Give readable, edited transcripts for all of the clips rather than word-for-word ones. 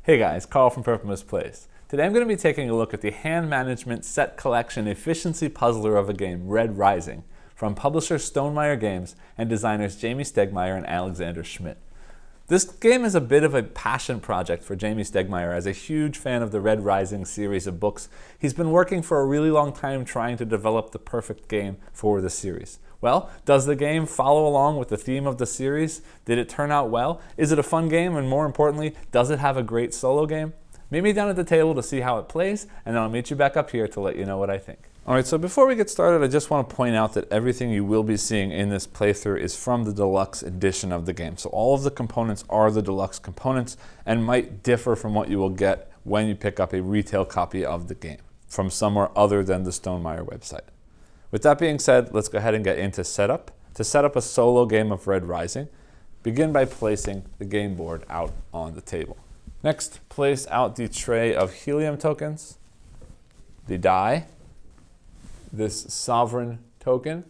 Hey guys, Carl from Purpose Plays. Today I'm going to be taking a look at the hand management set collection efficiency puzzler of a game, Red Rising, from publisher Stonemaier Games and designers Jamey, Stegmaier, and Alexander Schmidt. This game is a bit of a passion project for Jamey Stegmaier. As a huge fan of the Red Rising series of books, he's been working for a really long time trying to develop the perfect game for the series. Well, does the game follow along with the theme of the series? Did it turn out well? Is it a fun game? And more importantly, does it have a great solo game? Meet me down at the table to see how it plays, and then I'll meet you back up here to let you know what I think. Alright, so before we get started, I just want to point out that everything you will be seeing in this playthrough is from the deluxe edition of the game. So all of the components are the deluxe components and might differ from what you will get when you pick up a retail copy of the game from somewhere other than the Stonemaier website. With that being said, let's go ahead and get into setup. To set up a solo game of Red Rising, begin by placing the game board out on the table. Next, place out the tray of helium tokens, the die, this sovereign token,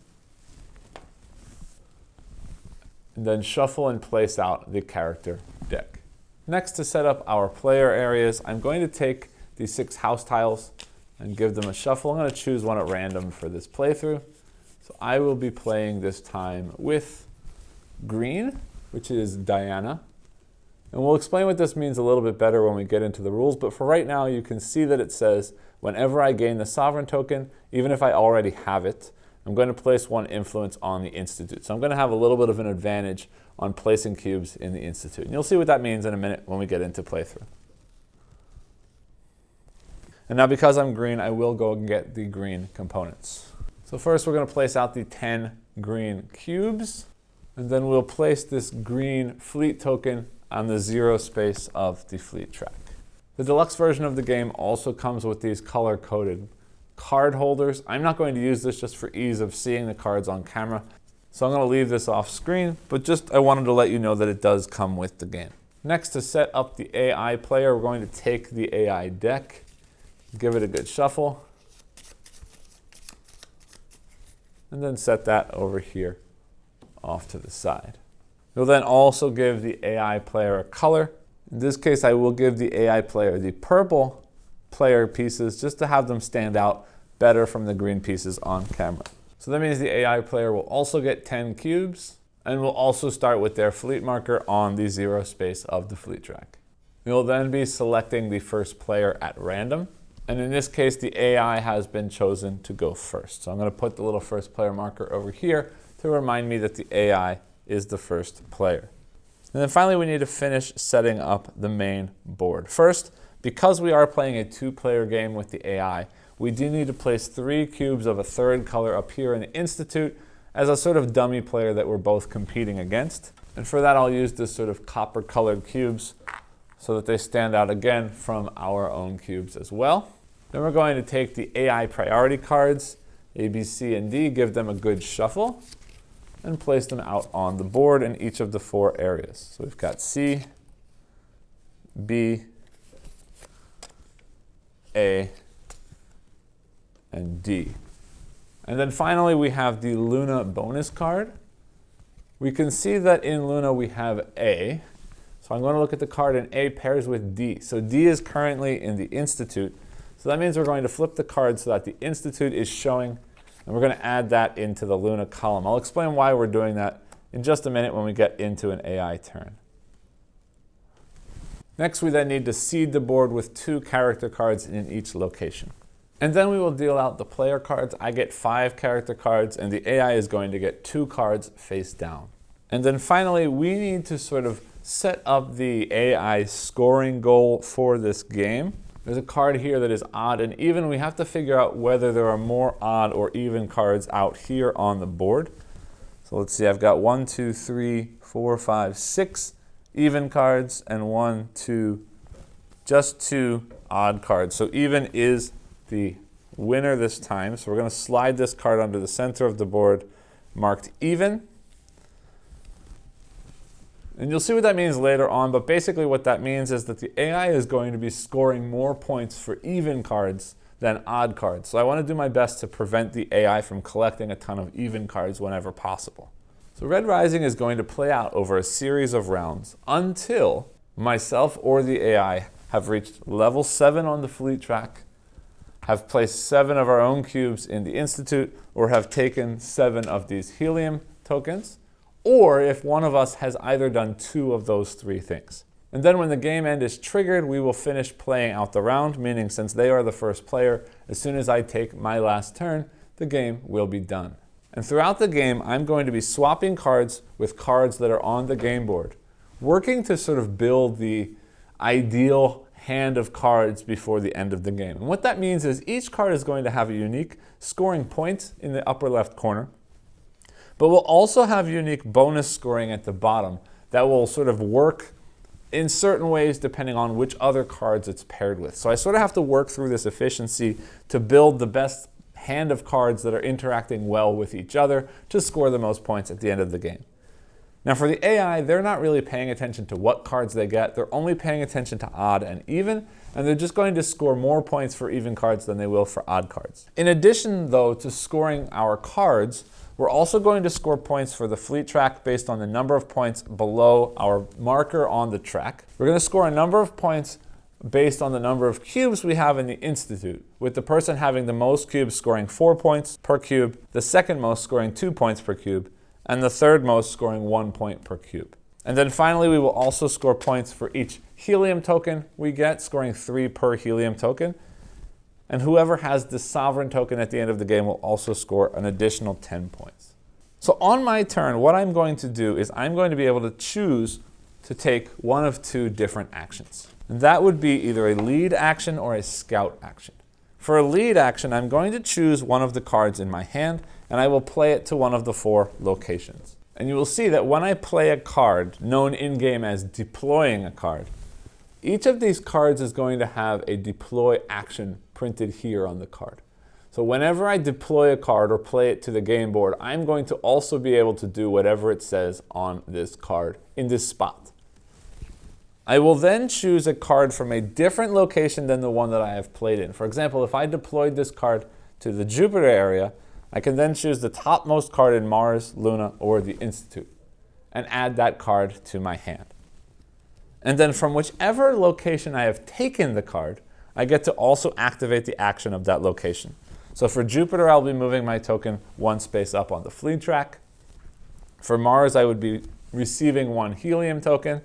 and then shuffle and place out the character deck. Next, to set up our player areas, I'm going to take these 6 house tiles and give them a shuffle. I'm going to choose one at random for this playthrough. So I will be playing this time with green, which is Diana. And we'll explain what this means a little bit better when we get into the rules, but for right now you can see that it says whenever I gain the sovereign token, even if I already have it, I'm going to place 1 influence on the institute. So I'm going to have a little bit of an advantage on placing cubes in the institute. And you'll see what that means in a minute when we get into playthrough. And now because I'm green, I will go and get the green components. So first we're going to place out the 10 green cubes, and then we'll place this green fleet token on the 0 space of the fleet track. The deluxe version of the game also comes with these color-coded card holders. I'm not going to use this just for ease of seeing the cards on camera, so I'm going to leave this off screen, but just I wanted to let you know that it does come with the game. Next, to set up the AI player, we're going to take the AI deck, give it a good shuffle, and then set that over here off to the side. You'll then also give the AI player a color. In this case, I will give the AI player the purple player pieces just to have them stand out better from the green pieces on camera. So that means the AI player will also get 10 cubes and will also start with their fleet marker on the 0 space of the fleet track. You'll then be selecting the first player at random. And in this case, the AI has been chosen to go first. So I'm going to put the little first player marker over here to remind me that the AI is the first player. And then finally, we need to finish setting up the main board. First, because we are playing a 2-player game with the AI, we do need to place 3 cubes of a 3rd color up here in the Institute as a sort of dummy player that we're both competing against. And for that, I'll use this sort of copper-colored cubes so that they stand out again from our own cubes as well. Then we're going to take the AI priority cards, A, B, C, and D, give them a good shuffle, and place them out on the board in each of the 4 areas. So we've got C, B, A, and D. And then finally we have the Luna bonus card. We can see that in Luna we have A. So I'm going to look at the card, and A pairs with D. So D is currently in the Institute. So that means we're going to flip the card so that the Institute is showing, and we're going to add that into the Luna column. I'll explain why we're doing that in just a minute when we get into an AI turn. Next, we then need to seed the board with 2 character cards in each location. And then we will deal out the player cards. I get 5 character cards, and the AI is going to get 2 cards face down. And then finally, we need to sort of set up the AI scoring goal for this game. There's a card here that is odd and even. We have to figure out whether there are more odd or even cards out here on the board. So let's see, I've got 1, 2, 3, 4, 5, 6 even cards, and just 2 odd cards. So even is the winner this time. So we're going to slide this card under the center of the board marked even. And you'll see what that means later on, but basically what that means is that the AI is going to be scoring more points for even cards than odd cards. So I want to do my best to prevent the AI from collecting a ton of even cards whenever possible. So Red Rising is going to play out over a series of rounds until myself or the AI have reached level 7 on the fleet track, have placed 7 of our own cubes in the Institute, or have taken 7 of these helium tokens, or if one of us has either done 2 of those 3 things. And then when the game end is triggered, we will finish playing out the round, meaning since they are the first player, as soon as I take my last turn, the game will be done. And throughout the game, I'm going to be swapping cards with cards that are on the game board, working to sort of build the ideal hand of cards before the end of the game. And what that means is each card is going to have a unique scoring point in the upper left corner, but we'll also have unique bonus scoring at the bottom that will sort of work in certain ways depending on which other cards it's paired with. So I sort of have to work through this efficiency to build the best hand of cards that are interacting well with each other to score the most points at the end of the game. Now for the AI, they're not really paying attention to what cards they get. They're only paying attention to odd and even, and they're just going to score more points for even cards than they will for odd cards. In addition, though, to scoring our cards, we're also going to score points for the fleet track based on the number of points below our marker on the track. We're going to score a number of points based on the number of cubes we have in the Institute, with the person having the most cubes scoring 4 points per cube, the second most scoring 2 points per cube, and the third most scoring 1 point per cube. And then finally, we will also score points for each helium token we get, scoring 3 per helium token. And whoever has the sovereign token at the end of the game will also score an additional 10 points. So on my turn, what I'm going to do is I'm going to be able to choose to take one of 2 different actions. And that would be either a lead action or a scout action. For a lead action, I'm going to choose one of the cards in my hand, and I will play it to one of the 4 locations. And you will see that when I play a card, known in-game as deploying a card, each of these cards is going to have a deploy action printed here on the card. So whenever I deploy a card or play it to the game board, I'm going to also be able to do whatever it says on this card in this spot. I will then choose a card from a different location than the one that I have played in. For example, if I deployed this card to the Jupiter area, I can then choose the topmost card in Mars, Luna, or the Institute, and add that card to my hand. And then from whichever location I have taken the card, I get to also activate the action of that location. So for Jupiter, I'll be moving my token 1 space up on the fleet track. For Mars, I would be receiving 1 helium token.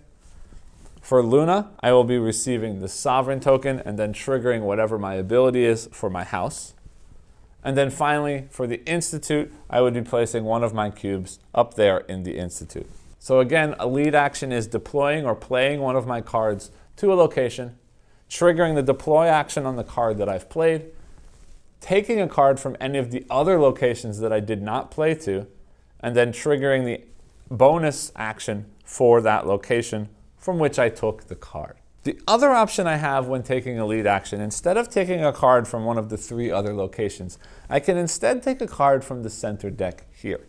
For Luna, I will be receiving the sovereign token and then triggering whatever my ability is for my house. And then finally, for the Institute, I would be placing one of my cubes up there in the Institute. So again, a lead action is deploying or playing one of my cards to a location, triggering the deploy action on the card that I've played, taking a card from any of the other locations that I did not play to, and then triggering the bonus action for that location from which I took the card. The other option I have when taking a lead action, instead of taking a card from one of the 3 other locations, I can instead take a card from the center deck here.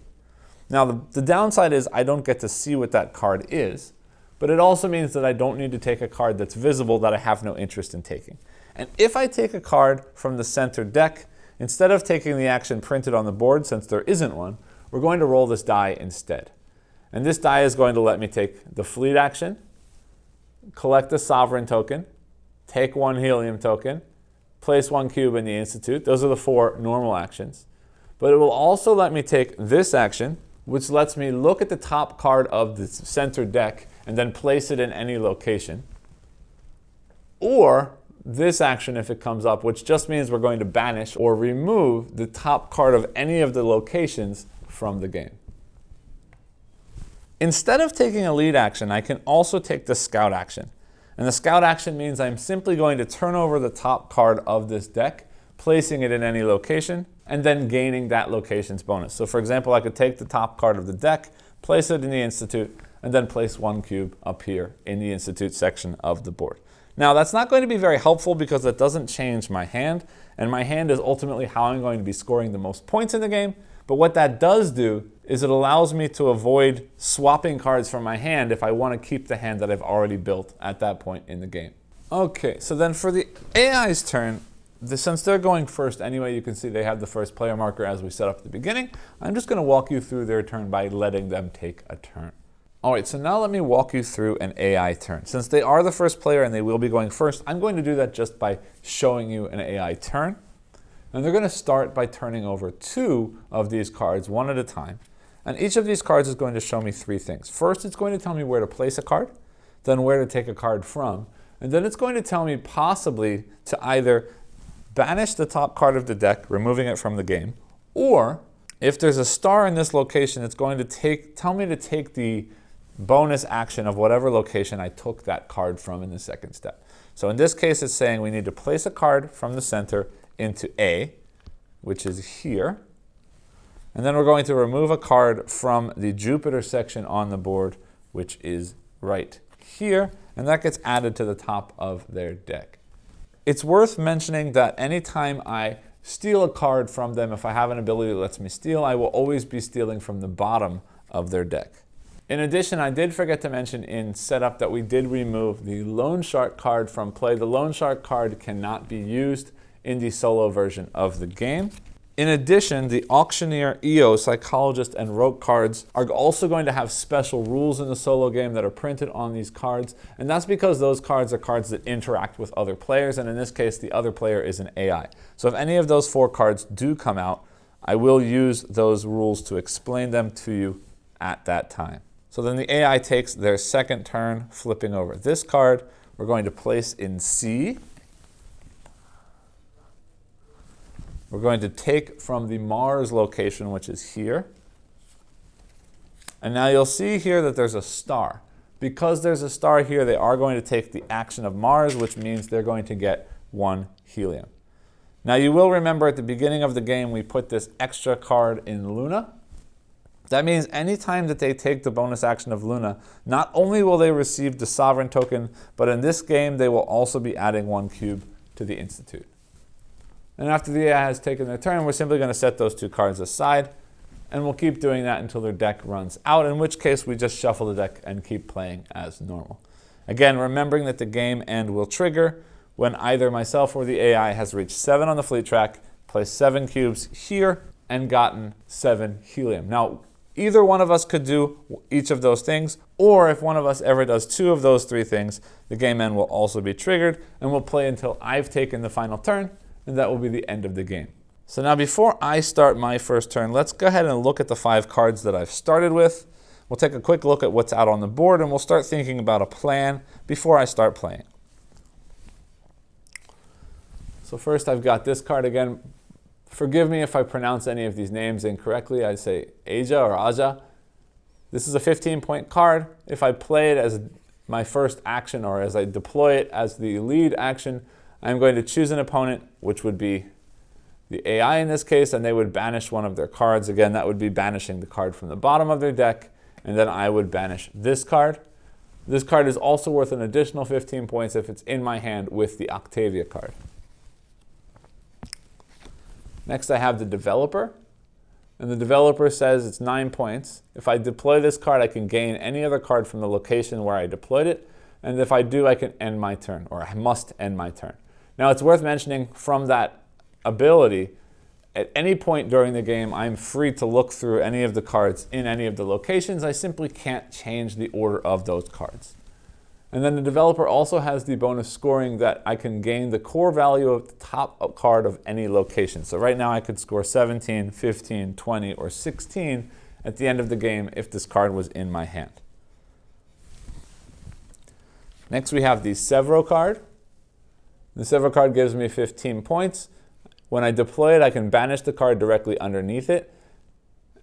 Now the downside is I don't get to see what that card is, but it also means that I don't need to take a card that's visible that I have no interest in taking. And if I take a card from the center deck, instead of taking the action printed on the board, since there isn't one, we're going to roll this die instead. And this die is going to let me take the fleet action, collect a sovereign token, take 1 helium token, place 1 cube in the Institute. Those are the 4 normal actions. But it will also let me take this action, which lets me look at the top card of the center deck and then place it in any location. Or this action if it comes up, which just means we're going to banish or remove the top card of any of the locations from the game. Instead of taking a lead action, I can also take the scout action. And the scout action means I'm simply going to turn over the top card of this deck, placing it in any location, and then gaining that location's bonus. So for example, I could take the top card of the deck, place it in the Institute, and then place 1 cube up here in the Institute section of the board. Now that's not going to be very helpful because that doesn't change my hand, and my hand is ultimately how I'm going to be scoring the most points in the game. But what that does do is it allows me to avoid swapping cards from my hand if I want to keep the hand that I've already built at that point in the game. Okay, so then for the AI's turn, since they're going first anyway, you can see they have the first player marker as we set up at the beginning. I'm just going to walk you through their turn by letting them take a turn. All right, so now let me walk you through an AI turn. Since they are the first player and they will be going first, I'm going to do that just by showing you an AI turn. And they're going to start by turning over 2 of these cards one at a time. And each of these cards is going to show me 3 things. First, it's going to tell me where to place a card, then where to take a card from, and then it's going to tell me possibly to either banish the top card of the deck, removing it from the game, or if there's a star in this location, it's going to tell me to take the bonus action of whatever location I took that card from in the second step. So in this case, it's saying we need to place a card from the center into A, which is here. And then we're going to remove a card from the Jupiter section on the board, which is right here. And that gets added to the top of their deck. It's worth mentioning that anytime I steal a card from them, if I have an ability that lets me steal, I will always be stealing from the bottom of their deck. In addition, I did forget to mention in setup that we did remove the Loan Shark card from play. The Loan Shark card cannot be used in the solo version of the game. In addition, the Auctioneer, EO, Psychologist, and Rogue cards are also going to have special rules in the solo game that are printed on these cards, and that's because those cards are cards that interact with other players, and in this case, the other player is an AI. So if any of those 4 cards do come out, I will use those rules to explain them to you at that time. So then the AI takes their second turn, flipping over this card. We're going to place in C. We're going to take from the Mars location, which is here. And now you'll see here that there's a star. Because there's a star here, they are going to take the action of Mars, which means they're going to get 1 helium. Now you will remember at the beginning of the game, we put this extra card in Luna. That means anytime that they take the bonus action of Luna, not only will they receive the Sovereign token, but in this game they will also be adding 1 cube to the Institute. And after the AI has taken their turn, we're simply going to set those 2 cards aside, and we'll keep doing that until their deck runs out, in which case we just shuffle the deck and keep playing as normal. Again, remembering that the game end will trigger when either myself or the AI has reached 7 on the fleet track, placed 7 cubes here, and gotten 7 helium. Now, either one of us could do each of those things, or if one of us ever does 2 of those 3 things, the game end will also be triggered, and we'll play until I've taken the final turn, and that will be the end of the game. So now before I start my first turn, let's go ahead and look at the 5 cards that I've started with. We'll take a quick look at what's out on the board, and we'll start thinking about a plan before I start playing. So first I've got this card again. Forgive me if I pronounce any of these names incorrectly. I'd say Aja or Aja. This is a 15-point card. If I play it as my first action or as I deploy it as the lead action, I'm going to choose an opponent, which would be the AI in this case, and they would banish one of their cards. Again, that would be banishing the card from the bottom of their deck, and then I would banish this card. This card is also worth an additional 15 points if it's in my hand with the Octavia card. Next, I have the Developer, and the Developer says it's 9 points. If I deploy this card, I can gain any other card from the location where I deployed it, and if I do, I can end my turn, or I must end my turn. Now, it's worth mentioning from that ability, at any point during the game, I'm free to look through any of the cards in any of the locations. I simply can't change the order of those cards. And then the Developer also has the bonus scoring that I can gain the core value of the top card of any location. So right now I could score 17, 15, 20, or 16 at the end of the game if this card was in my hand. Next we have the Severo card. The Severo card gives me 15 points. When I deploy it, I can banish the card directly underneath it.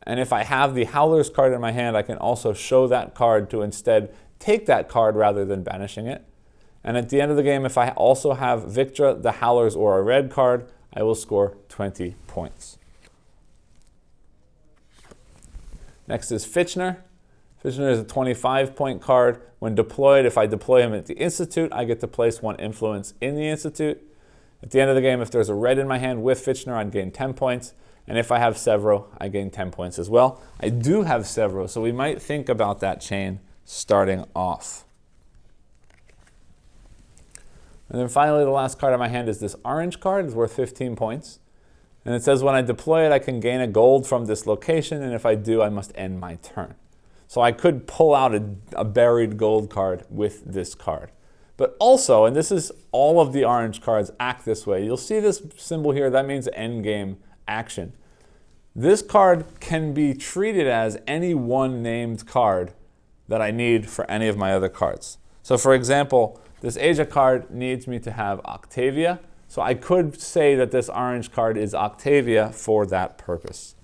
And if I have the Howlers card in my hand, I can also show that card to instead take that card rather than banishing it. And at the end of the game, if I also have Victra, the Howlers, or a red card, I will score 20 points. Next is Fitchner. Fitchner is a 25-point card. When deployed, if I deploy him at the Institute, I get to place 1 influence in the Institute. At the end of the game, if there's a red in my hand with Fitchner, I'd gain 10 points. And if I have Severo, I gain 10 points as well. I do have Severo, so we might think about that chain starting off. And then finally, the last card in my hand is this orange card. It's worth 15 points. And it says when I deploy it, I can gain a gold from this location, and if I do, I must end my turn. So I could pull out a buried gold card with this card. But also, and this is all of the orange cards act this way, you'll see this symbol here, that means endgame action. This card can be treated as any one named card that I need for any of my other cards. So for example, this Asia card needs me to have Octavia. So I could say that this orange card is Octavia for that purpose.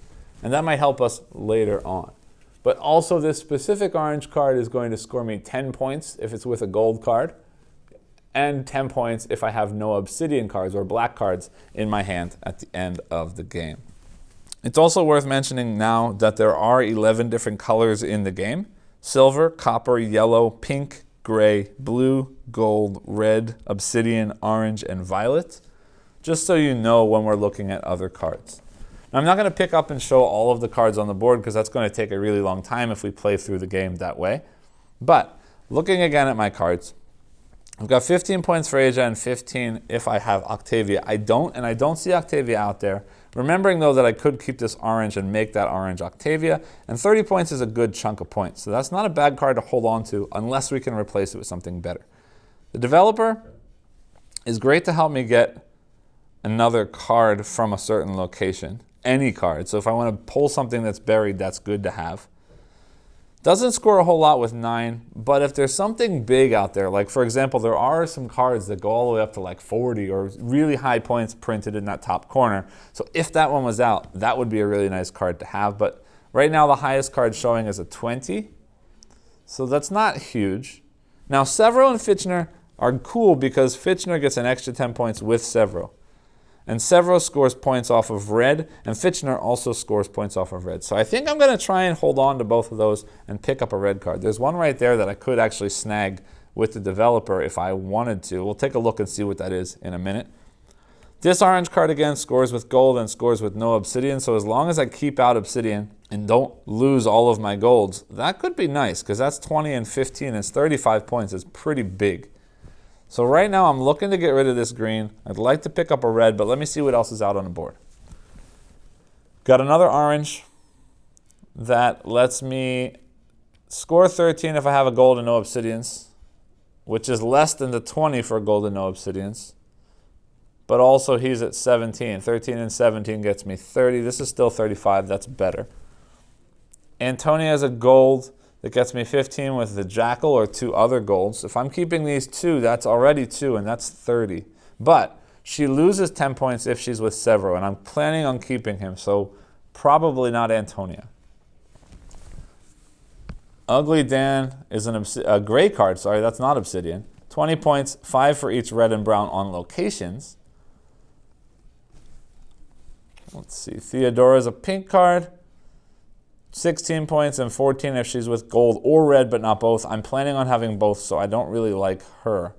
And that might help us later on. But also this specific orange card is going to score me 10 points if it's with a gold card, and 10 points if I have no obsidian cards or black cards in my hand at the end of the game. It's also worth mentioning now that there are 11 different colors in the game: silver, copper, yellow, pink, gray, blue, gold, red, obsidian, orange, and violet, just so you know when we're looking at other cards. Now, I'm not going to pick up and show all of the cards on the board because that's going to take a really long time if we play through the game that way. But looking again at my cards, I've got 15 points for Asia and 15 if I have Octavia. I don't see Octavia out there. Remembering though that I could keep this orange and make that orange Octavia, and 30 points is a good chunk of points. So that's not a bad card to hold on to unless we can replace it with something better. The developer is great to help me get another card from a certain location, any card. So if I want to pull something that's buried, that's good to have. Doesn't score a whole lot with 9, but if there's something big out there, like for example, there are some cards that go all the way up to like 40 or really high points printed in that top corner. So if that one was out, that would be a really nice card to have. But right now the highest card showing is a 20. So that's not huge. Now Severo and Fitchner are cool because Fitchner gets an extra 10 points with Severo. And Severo scores points off of red, and Fitchner also scores points off of red. So I think I'm going to try and hold on to both of those and pick up a red card. There's one right there that I could actually snag with the developer if I wanted to. We'll take a look and see what that is in a minute. This orange card again scores with gold and scores with no obsidian. So as long as I keep out obsidian and don't lose all of my golds, that could be nice because that's 20 and 15. It's 35 points. It's pretty big. So right now I'm looking to get rid of this green. I'd like to pick up a red, but let me see what else is out on the board. Got another orange that lets me score 13 if I have a gold and no obsidians, which is less than the 20 for gold and no obsidians. But also he's at 17. 13 and 17 gets me 30. This is still 35. That's better. Antonia has a gold that gets me 15 with the jackal or 2 other golds. If I'm keeping these 2, that's already 2, and that's 30. But she loses 10 points if she's with Severo, and I'm planning on keeping him, so probably not Antonia. Ugly Dan is a gray card. Sorry, that's not obsidian. 20 points, 5 for each red and brown on locations. Let's see. Theodora's a pink card. 16 points and 14 if she's with gold or red, but not both. I'm planning on having both, so I don't really like her.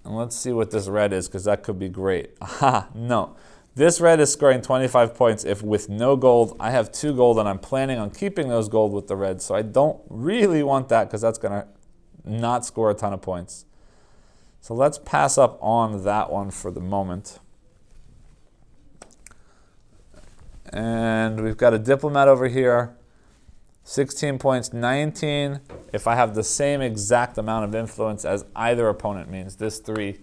And let's see what this red is, because that could be great. Aha, no. This red is scoring 25 points if with no gold. I have 2 gold, and I'm planning on keeping those gold with the red, so I don't really want that because that's going to not score a ton of points. So let's pass up on that one for the moment. And we've got a diplomat over here, 16 points, 19 if I have the same exact amount of influence as either opponent, means this 3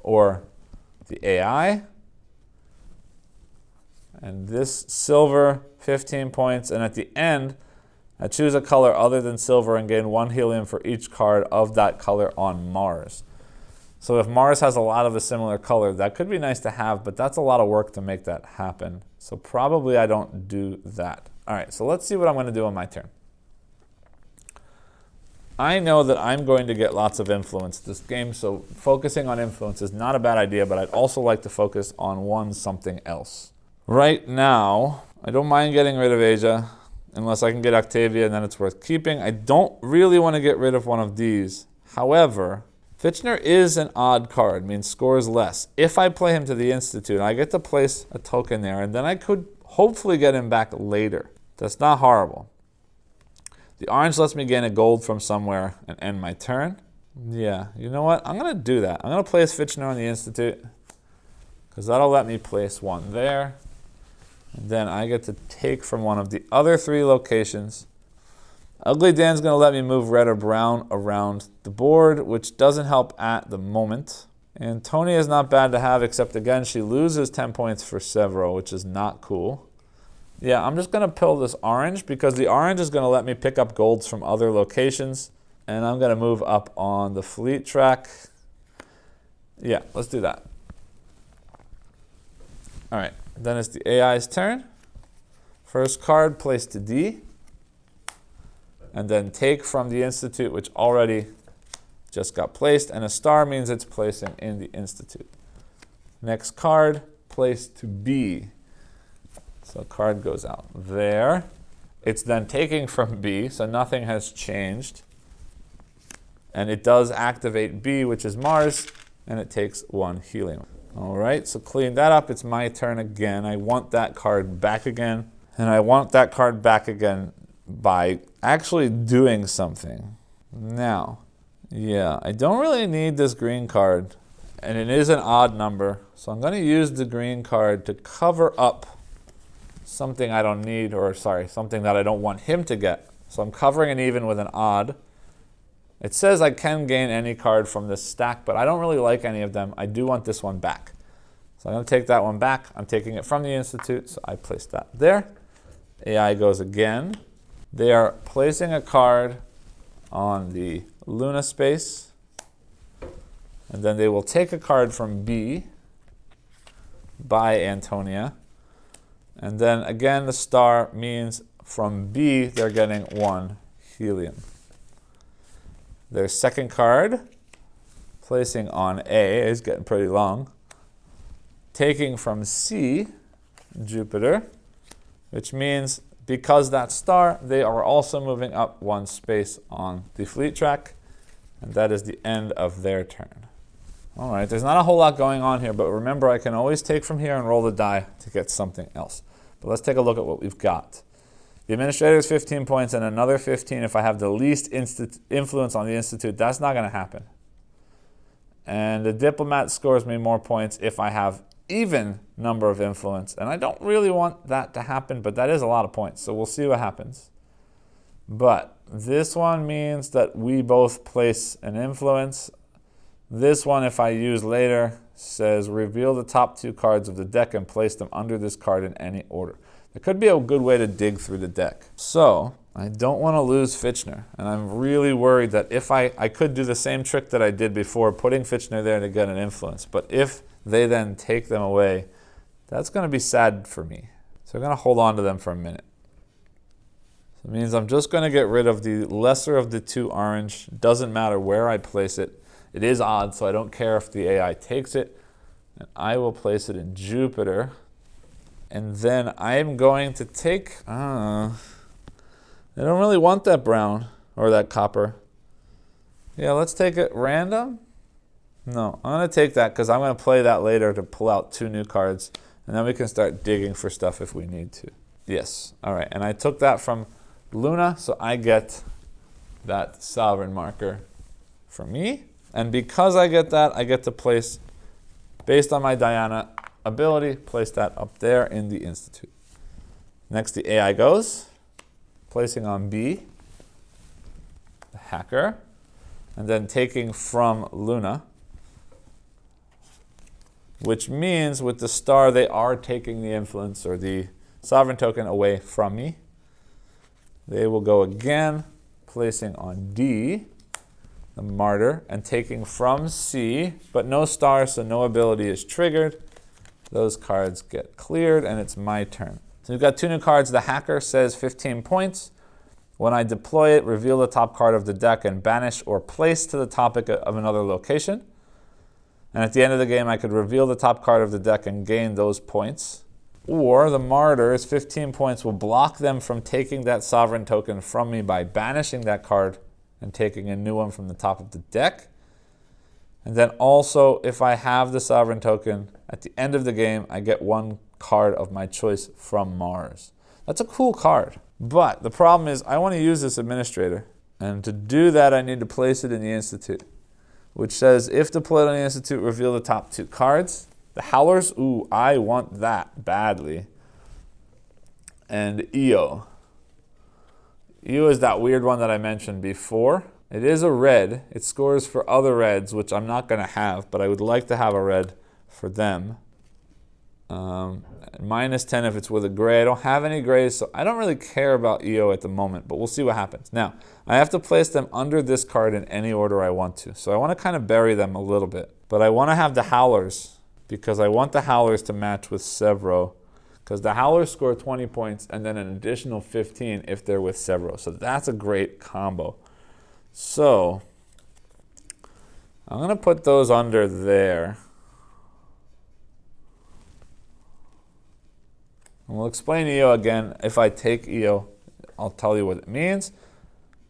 or the AI. And this silver, 15 points, and at the end, I choose a color other than silver and gain 1 helium for each card of that color on Mars. So if Mars has a lot of a similar color, that could be nice to have, but that's a lot of work to make that happen. So probably I don't do that. All right, so let's see what I'm going to do on my turn. I know that I'm going to get lots of influence this game, so focusing on influence is not a bad idea, but I'd also like to focus on something else. Right now, I don't mind getting rid of Asia, unless I can get Octavia, and then it's worth keeping. I don't really want to get rid of one of these. However, Fitchner is an odd card, means scores less. If I play him to the Institute, I get to place a token there, and then I could hopefully get him back later. That's not horrible. The orange lets me gain a gold from somewhere and end my turn. Yeah, you know what? I'm going to do that. I'm going to place Fitchner on the Institute, because that'll let me place one there. And then I get to take from one of the other 3 locations Ugly Dan's going to let me move red or brown around the board, which doesn't help at the moment. Antonia is not bad to have, except again, she loses 10 points for Severo, which is not cool. Yeah, I'm just going to pill this orange because the orange is going to let me pick up golds from other locations. And I'm going to move up on the fleet track. Yeah, let's do that. All right, then it's the AI's turn. First card, place to D. And then take from the Institute, which already just got placed. And a star means it's placing in the Institute. Next card, place to B. So card goes out there. It's then taking from B, so nothing has changed. And it does activate B, which is Mars, and it takes 1 helium. All right, so clean that up. It's my turn again. I want that card back again. And I want that card back again by actually doing something. Now, yeah, I don't really need this green card, and it is an odd number. So I'm going to use the green card to cover up something I don't need, or sorry, something that I don't want him to get. So I'm covering an even with an odd. It says I can gain any card from this stack, but I don't really like any of them. I do want this one back. So I'm going to take that one back. I'm taking it from the Institute, so I place that there. AI goes again. They are placing a card on the Luna space, and then they will take a card from B by Antonia. And then again, the star means from B, they're getting 1 helium. Their second card, placing on A, is getting pretty long. Taking from C, Jupiter, which means because that star, they are also moving up 1 space on the fleet track, and that is the end of their turn. All right, there's not a whole lot going on here, but remember, I can always take from here and roll the die to get something else. But let's take a look at what we've got. The administrator is 15 points and another 15 if I have the least influence on the Institute. That's not going to happen. And the diplomat scores me more points if I have even number of influence. And I don't really want that to happen, but that is a lot of points. So we'll see what happens. But this one means that we both place an influence. This one, if I use later, says reveal the top 2 cards of the deck and place them under this card in any order. It could be a good way to dig through the deck. So I don't want to lose Fitchner. And I'm really worried that if I could do the same trick that I did before, putting Fitchner there to get an influence. But if they then take them away, that's going to be sad for me. So I'm going to hold on to them for a minute. So it means I'm just going to get rid of the lesser of the 2 orange. Doesn't matter where I place it. It is odd, so I don't care if the AI takes it. And I will place it in Jupiter. And then I'm going to take, I don't really want that brown or that copper. Yeah, let's take it random. No, I'm going to take that because I'm going to play that later to pull out 2 new cards. And then we can start digging for stuff if we need to. Yes, all right. And I took that from Luna, so I get that sovereign marker for me. And because I get that, I get to place, based on my Diana ability, place that up there in the Institute. Next, the AI goes, placing on B, the hacker, and then taking from Luna, which means with the star, they are taking the influence or the sovereign token away from me. They will go again, placing on D, the martyr, and taking from C, but no star, so no ability is triggered. Those cards get cleared, and it's my turn. So we've got 2 new cards. The hacker says 15 points. When I deploy it, reveal the top card of the deck and banish or place to the topic of another location. And at the end of the game, I could reveal the top card of the deck and gain those points. Or the martyr is 15 points, will block them from taking that sovereign token from me by banishing that card and taking a new one from the top of the deck. And then also, if I have the sovereign token, at the end of the game, I get 1 card of my choice from Mars. That's a cool card. But the problem is I want to use this administrator. And to do that, I need to place it in the Institute, which says, if deployed on the Institute, reveal the top 2 cards. The Howlers, ooh, I want that badly. And EO. Io is that weird one that I mentioned before. It is a red. It scores for other reds, which I'm not going to have, but I would like to have a red for them. -10 if it's with a gray. I don't have any grays, so I don't really care about Io at the moment, but we'll see what happens. Now, I have to place them under this card in any order I want to. So I want to kind of bury them a little bit. But I want to have the Howlers because I want the Howlers to match with Severo, because the Howlers score 20 points and then an additional 15 if they're with Severo. So that's a great combo. So I'm going to put those under there. And we'll explain Io again. If I take Io, I'll tell you what it means.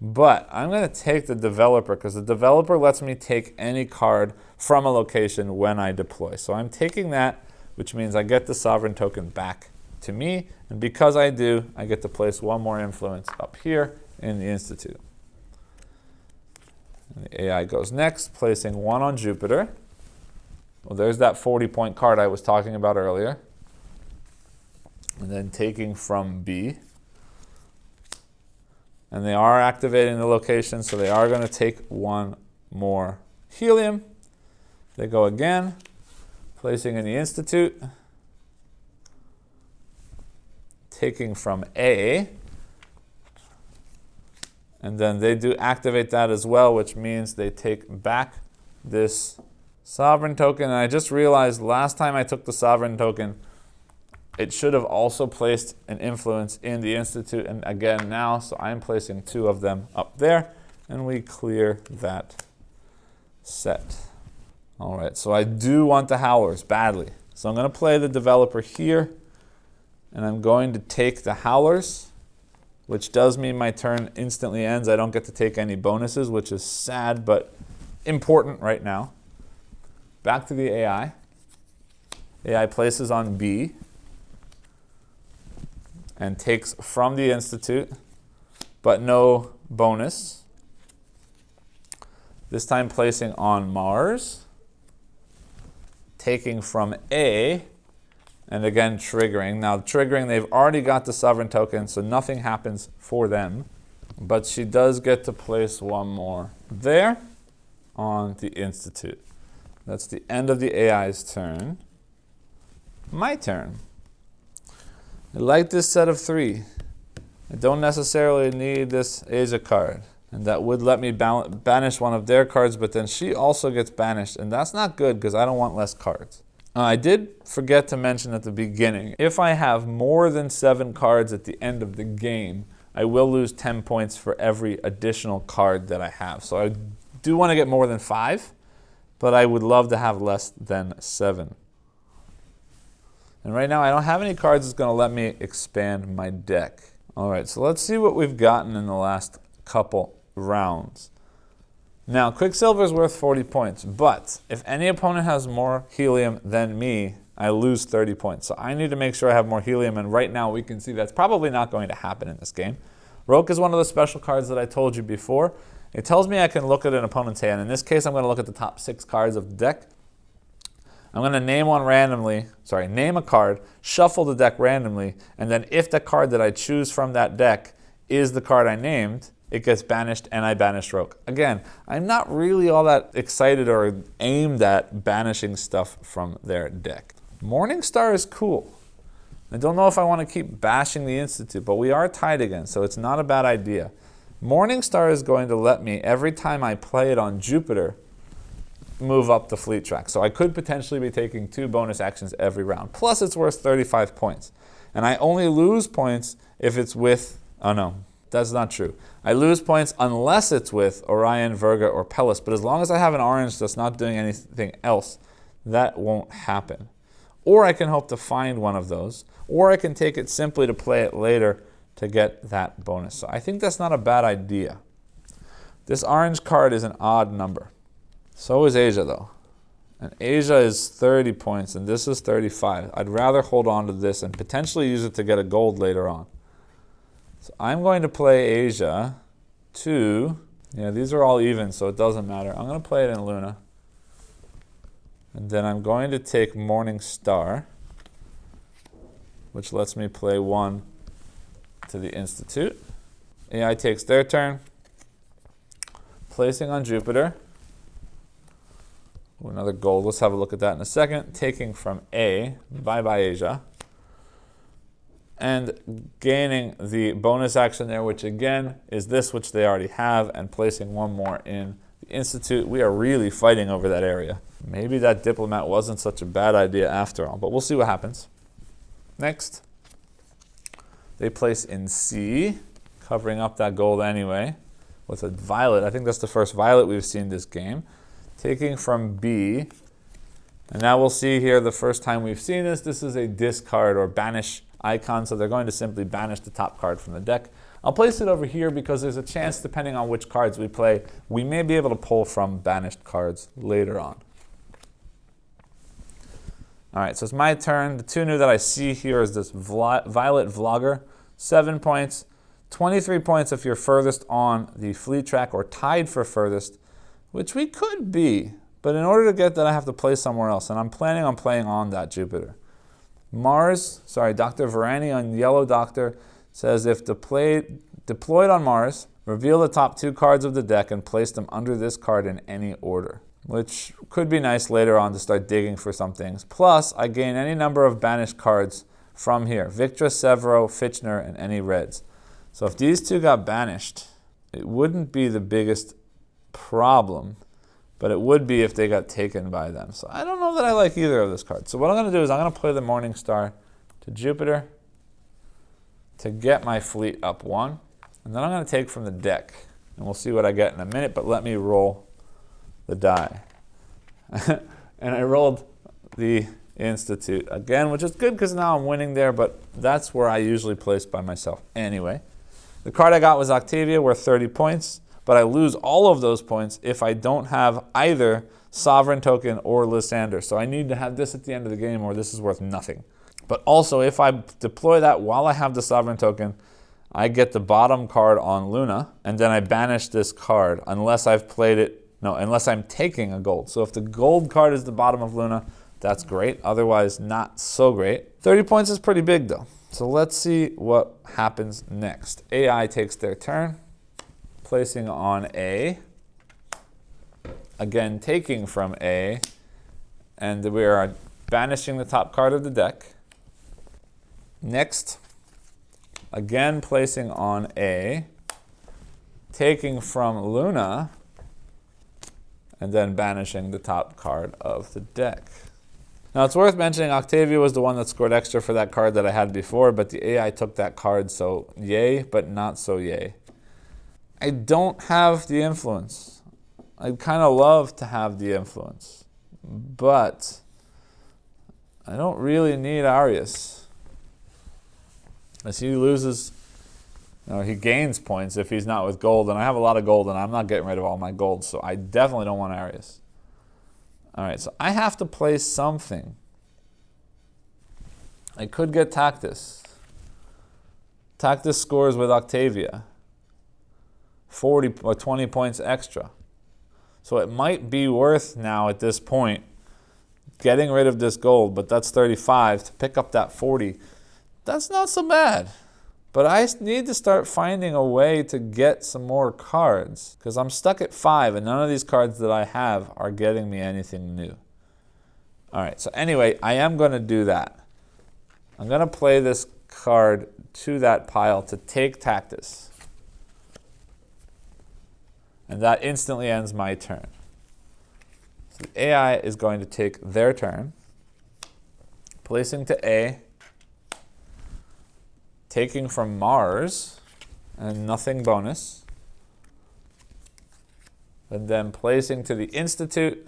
But I'm going to take the developer because the developer lets me take any card from a location when I deploy. So I'm taking that, which means I get the sovereign token back to me. And because I do, I get to place one more influence up here in the Institute. And the AI goes next, placing one on Jupiter. Well, there's that 40-point card I was talking about earlier. And then taking from B. And they are activating the location, so they are going to take one more helium. They go again, placing in the Institute. Taking from A. And then they do activate that as well, which means they take back this sovereign token. And I just realized last time I took the sovereign token, it should have also placed an influence in the Institute, and again now, so I'm placing two of them up there, and we clear that set. All right, so I do want the Howlers badly. So I'm going to play the developer here, and I'm going to take the Howlers, which does mean my turn instantly ends. I don't get to take any bonuses, which is sad, but important right now. Back to the AI. AI places on B, and takes from the Institute, but no bonus. This time placing on Mars, taking from A, and again triggering. Now triggering, they've already got the sovereign token, so nothing happens for them, but she does get to place one more there on the Institute. That's the end of the AI's turn. My turn. I like this set of 3. I don't necessarily need this Asia card. And that would let me banish one of their cards, but then she also gets banished. And that's not good because I don't want less cards. I did forget to mention at the beginning, if I have more than 7 cards at the end of the game, I will lose 10 points for every additional card that I have. So I do want to get more than 5, but I would love to have less than 7. And right now, I don't have any cards that's going to let me expand my deck. All right, so let's see what we've gotten in the last couple rounds. Now, Quicksilver is worth 40 points, but if any opponent has more helium than me, I lose 30 points. So I need to make sure I have more helium, and right now we can see that's probably not going to happen in this game. Roke is one of the special cards that I told you before. It tells me I can look at an opponent's hand. In this case, I'm going to look at the top 6 cards of the deck. I'm going to name one randomly, name a card, shuffle the deck randomly, and then if the card that I choose from that deck is the card I named, it gets banished and I banish Roke. Again, I'm not really all that excited or aimed at banishing stuff from their deck. Morningstar is cool. I don't know if I want to keep bashing the Institute, but we are tied again, so it's not a bad idea. Morningstar is going to let me, every time I play it on Jupiter, move up the fleet track. So I could potentially be taking 2 bonus actions every round. Plus it's worth 35 points. And I only lose points if it's with, oh no, that's not true. I lose points unless it's with Orion, Virga, or Pellis. But as long as I have an orange that's not doing anything else, that won't happen. Or I can hope to find one of those. Or I can take it simply to play it later to get that bonus. So I think that's not a bad idea. This orange card is an odd number. So is Asia, though. And Asia is 30 points, and this is 35. I'd rather hold on to this and potentially use it to get a gold later on. So I'm going to play Asia to, these are all even, so it doesn't matter. I'm going to play it in Luna. And then I'm going to take Morningstar, which lets me play 1 to the Institute. AI takes their turn, placing on Jupiter. Ooh, another gold. Let's have a look at that in a second. Taking from A, bye-bye Asia. And gaining the bonus action there, which again is this, which they already have, and placing one more in the Institute. We are really fighting over that area. Maybe that diplomat wasn't such a bad idea after all, but we'll see what happens. Next, they place in C, covering up that gold anyway, with a violet. I think that's the first violet we've seen this game. Taking from B, and now we'll see here the first time we've seen this. This is a discard or banish icon, so they're going to simply banish the top card from the deck. I'll place it over here because there's a chance, depending on which cards we play, we may be able to pull from banished cards later on. All right, so it's my turn. The two new that I see here is this Violet Vlogger, 7 points, 23 points if you're furthest on the fleet track or tied for furthest, which we could be, but in order to get that, I have to play somewhere else, and I'm planning on playing on that Jupiter. Dr. Varani on Yellow Doctor says if deployed on Mars, reveal the top 2 cards of the deck and place them under this card in any order, which could be nice later on to start digging for some things. Plus, I gain any number of banished cards from here, Victra, Severo, Fitchner, and any reds. So if these two got banished, it wouldn't be the biggest problem, but it would be if they got taken by them. So I don't know that I like either of those cards. So what I'm going to do is I'm going to play the Morning Star to Jupiter to get my fleet up 1. And then I'm going to take from the deck. And we'll see what I get in a minute, but let me roll the die. And I rolled the Institute again, which is good because now I'm winning there, but that's where I usually place by myself anyway. The card I got was Octavia, worth 30 points. But I lose all of those points if I don't have either Sovereign Token or Lysander. So I need to have this at the end of the game or this is worth nothing. But also, if I deploy that while I have the Sovereign Token, I get the bottom card on Luna, and then I banish this card unless I've played it, unless I'm taking a gold. So if the gold card is the bottom of Luna, that's great. Otherwise, not so great. 30 points is pretty big though. So let's see what happens next. AI takes their turn. Placing on A, again taking from A, and we are banishing the top card of the deck. Next, again placing on A, taking from Luna, and then banishing the top card of the deck. Now it's worth mentioning Octavia was the one that scored extra for that card that I had before, but the AI took that card, so yay, but not so yay. I don't have the influence. I'd kind of love to have the influence, but I don't really need Arius. As he loses, he gains points if he's not with gold, and I have a lot of gold, and I'm not getting rid of all my gold, so I definitely don't want Arius. All right, so I have to play something. I could get Tactus. Tactus scores with Octavia. 40 or 20 points extra. So it might be worth now at this point getting rid of this gold, but that's 35 to pick up that 40. That's not so bad. But I need to start finding a way to get some more cards because I'm stuck at 5 and none of these cards that I have are getting me anything new. All right, so anyway, I am going to do that. I'm going to play this card to that pile to take Tactus. And that instantly ends my turn. So the AI is going to take their turn, placing to A, taking from Mars, and nothing bonus, and then placing to the Institute,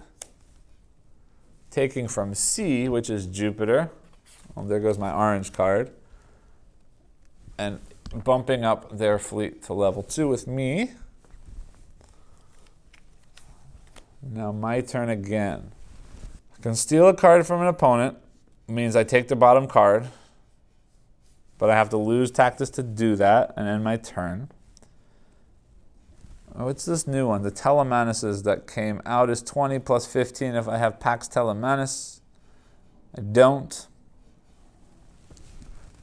taking from C, which is Jupiter. Oh, there goes my orange card, and bumping up their fleet to level 2 with me. Now my turn again. I can steal a card from an opponent. It means I take the bottom card, but I have to lose Tactus to do that and end my turn. Oh, it's this new one. The Telemanuses that came out is 20 plus 15 if I have Pax Telemanus. I don't.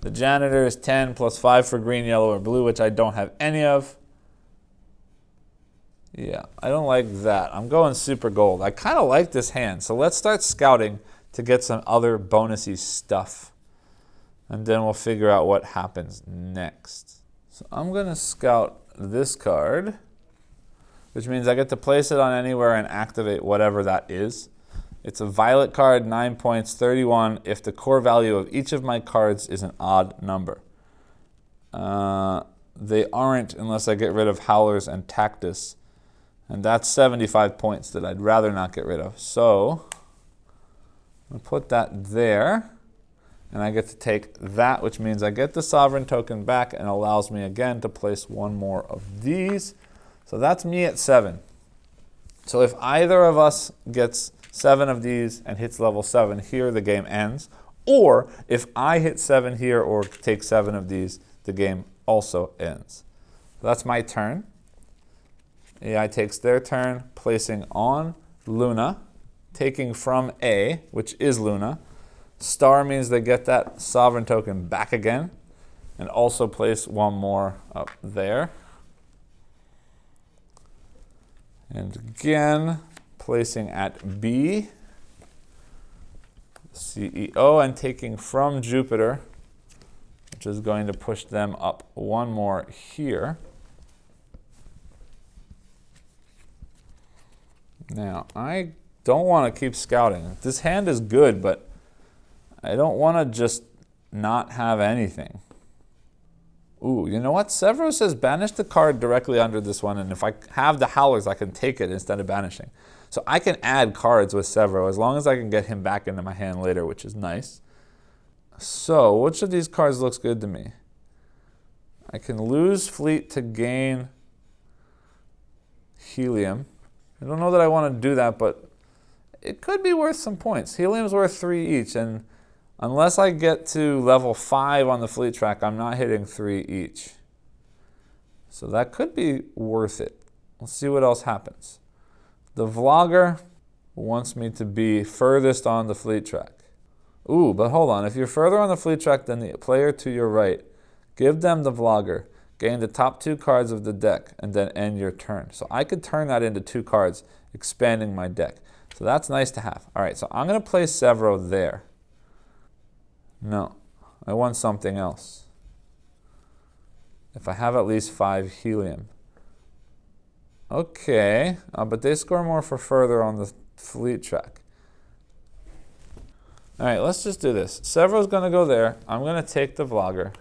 The janitor is 10 plus 5 for green, yellow, or blue, which I don't have any of. Yeah, I don't like that. I'm going super gold. I kind of like this hand. So let's start scouting to get some other bonusy stuff. And then we'll figure out what happens next. So I'm going to scout this card, which means I get to place it on anywhere and activate whatever that is. It's a violet card, 9 points, 31, if the core value of each of my cards is an odd number. They aren't unless I get rid of Howlers and Tactus. And that's 75 points that I'd rather not get rid of. So I'll put that there. And I get to take that, which means I get the sovereign token back and allows me again to place one more of these. So that's me at 7. So if either of us gets 7 of these and hits level 7 here, the game ends. Or if I hit 7 here or take 7 of these, the game also ends. So that's my turn. AI takes their turn, placing on Luna, taking from A, which is Luna. Star means they get that sovereign token back again, and also place one more up there. And again, placing at B, CEO, and taking from Jupiter, which is going to push them up one more here. Now, I don't want to keep scouting. This hand is good, but I don't want to just not have anything. Ooh, you know what? Severo says banish the card directly under this one, and if I have the Howlers, I can take it instead of banishing. So I can add cards with Severo as long as I can get him back into my hand later, which is nice. So, which of these cards looks good to me? I can lose Fleet to gain Helium. I don't know that I want to do that, but it could be worth some points. Helium's worth 3 each, and unless I get to level 5 on the fleet track, I'm not hitting 3 each. So that could be worth it. We'll see what else happens. The Vlogger wants me to be furthest on the fleet track. Ooh, but hold on. If you're further on the fleet track than the player to your right, give them the Vlogger, gain the top 2 cards of the deck, and then end your turn. So I could turn that into 2 cards, expanding my deck. So that's nice to have. All right, so I'm going to place Severo there. No, I want something else. If I have at least 5 Helium. Okay, but they score more for further on the fleet track. All right, let's just do this. Severo's going to go there. I'm going to take the Vlogger,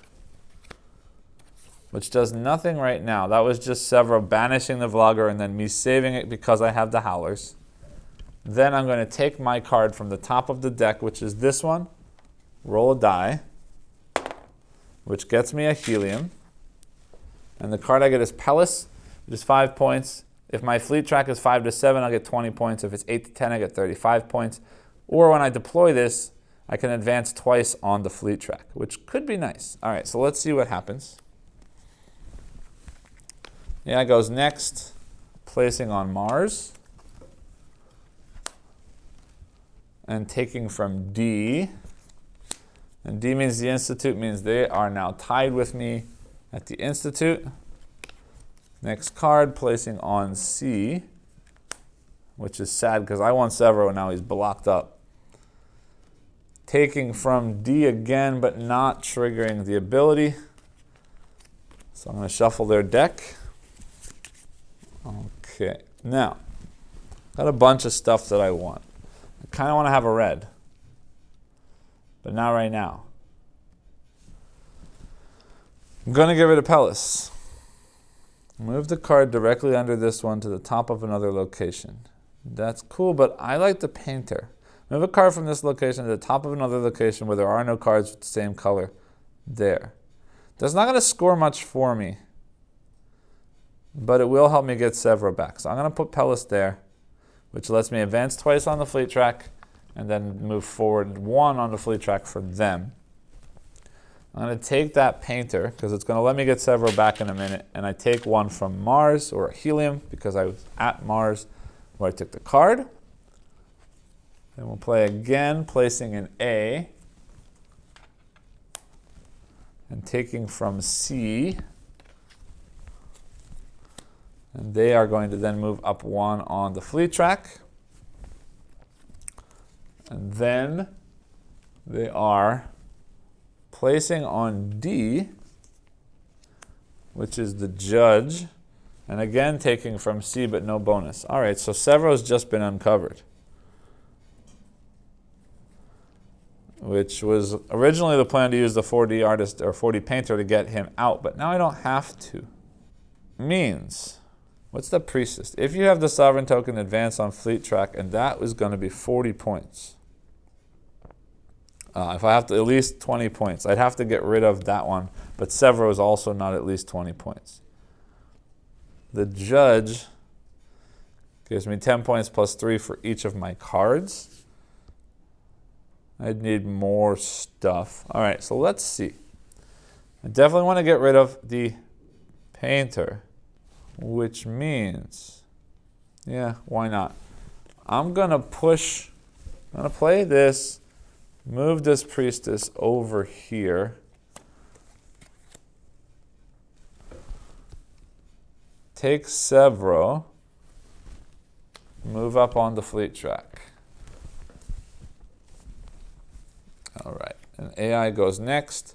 which does nothing right now. That was just Severo banishing the Vlogger and then me saving it because I have the Howlers. Then I'm going to take my card from the top of the deck, which is this one, roll a die, which gets me a Helium. And the card I get is Pellis, which is 5 points. If my fleet track is 5 to 7, I'll get 20 points. If it's 8 to 10, I get 35 points. Or when I deploy this, I can advance twice on the fleet track, which could be nice. All right, so let's see what happens. Yeah, goes next, placing on Mars. And taking from D. And D means the Institute, means they are now tied with me at the Institute. Next card, placing on C, which is sad because I want Severo and now he's blocked up. Taking from D again, but not triggering the ability. So I'm going to shuffle their deck. Okay, now, got a bunch of stuff that I want. I kind of want to have a red, but not right now. I'm going to get rid of Pellis. Move the card directly under this one to the top of another location. That's cool, but I like the Painter. Move a card from this location to the top of another location where there are no cards with the same color. There. That's not going to score much for me, but it will help me get Severo back. So I'm going to put Pellis there, which lets me advance twice on the fleet track and then move forward 1 on the fleet track for them. I'm going to take that Painter because it's going to let me get Severo back in a minute, and I take 1 from Mars or a Helium because I was at Mars where I took the card. Then we'll play again, placing an A. and taking from C. And they are going to then move up 1 on the fleet track. And then they are placing on D, which is the judge, and again taking from C, but no bonus. All right, so Severo's just been uncovered, which was originally the plan to use the 4D artist or 4D painter to get him out, but now I don't have to. Means, what's the priestess? If you have the sovereign token advance on fleet track, and that was going to be 40 points. If I have to at least 20 points, I'd have to get rid of that one, but Severo is also not at least 20 points. The judge gives me 10 points plus 3 for each of my cards. I'd need more stuff. All right, so let's see. I definitely want to get rid of the painter, which means, yeah, why not? I'm going to play this, move this priestess over here. Take Severo, move up on the fleet track. All right, and AI goes next,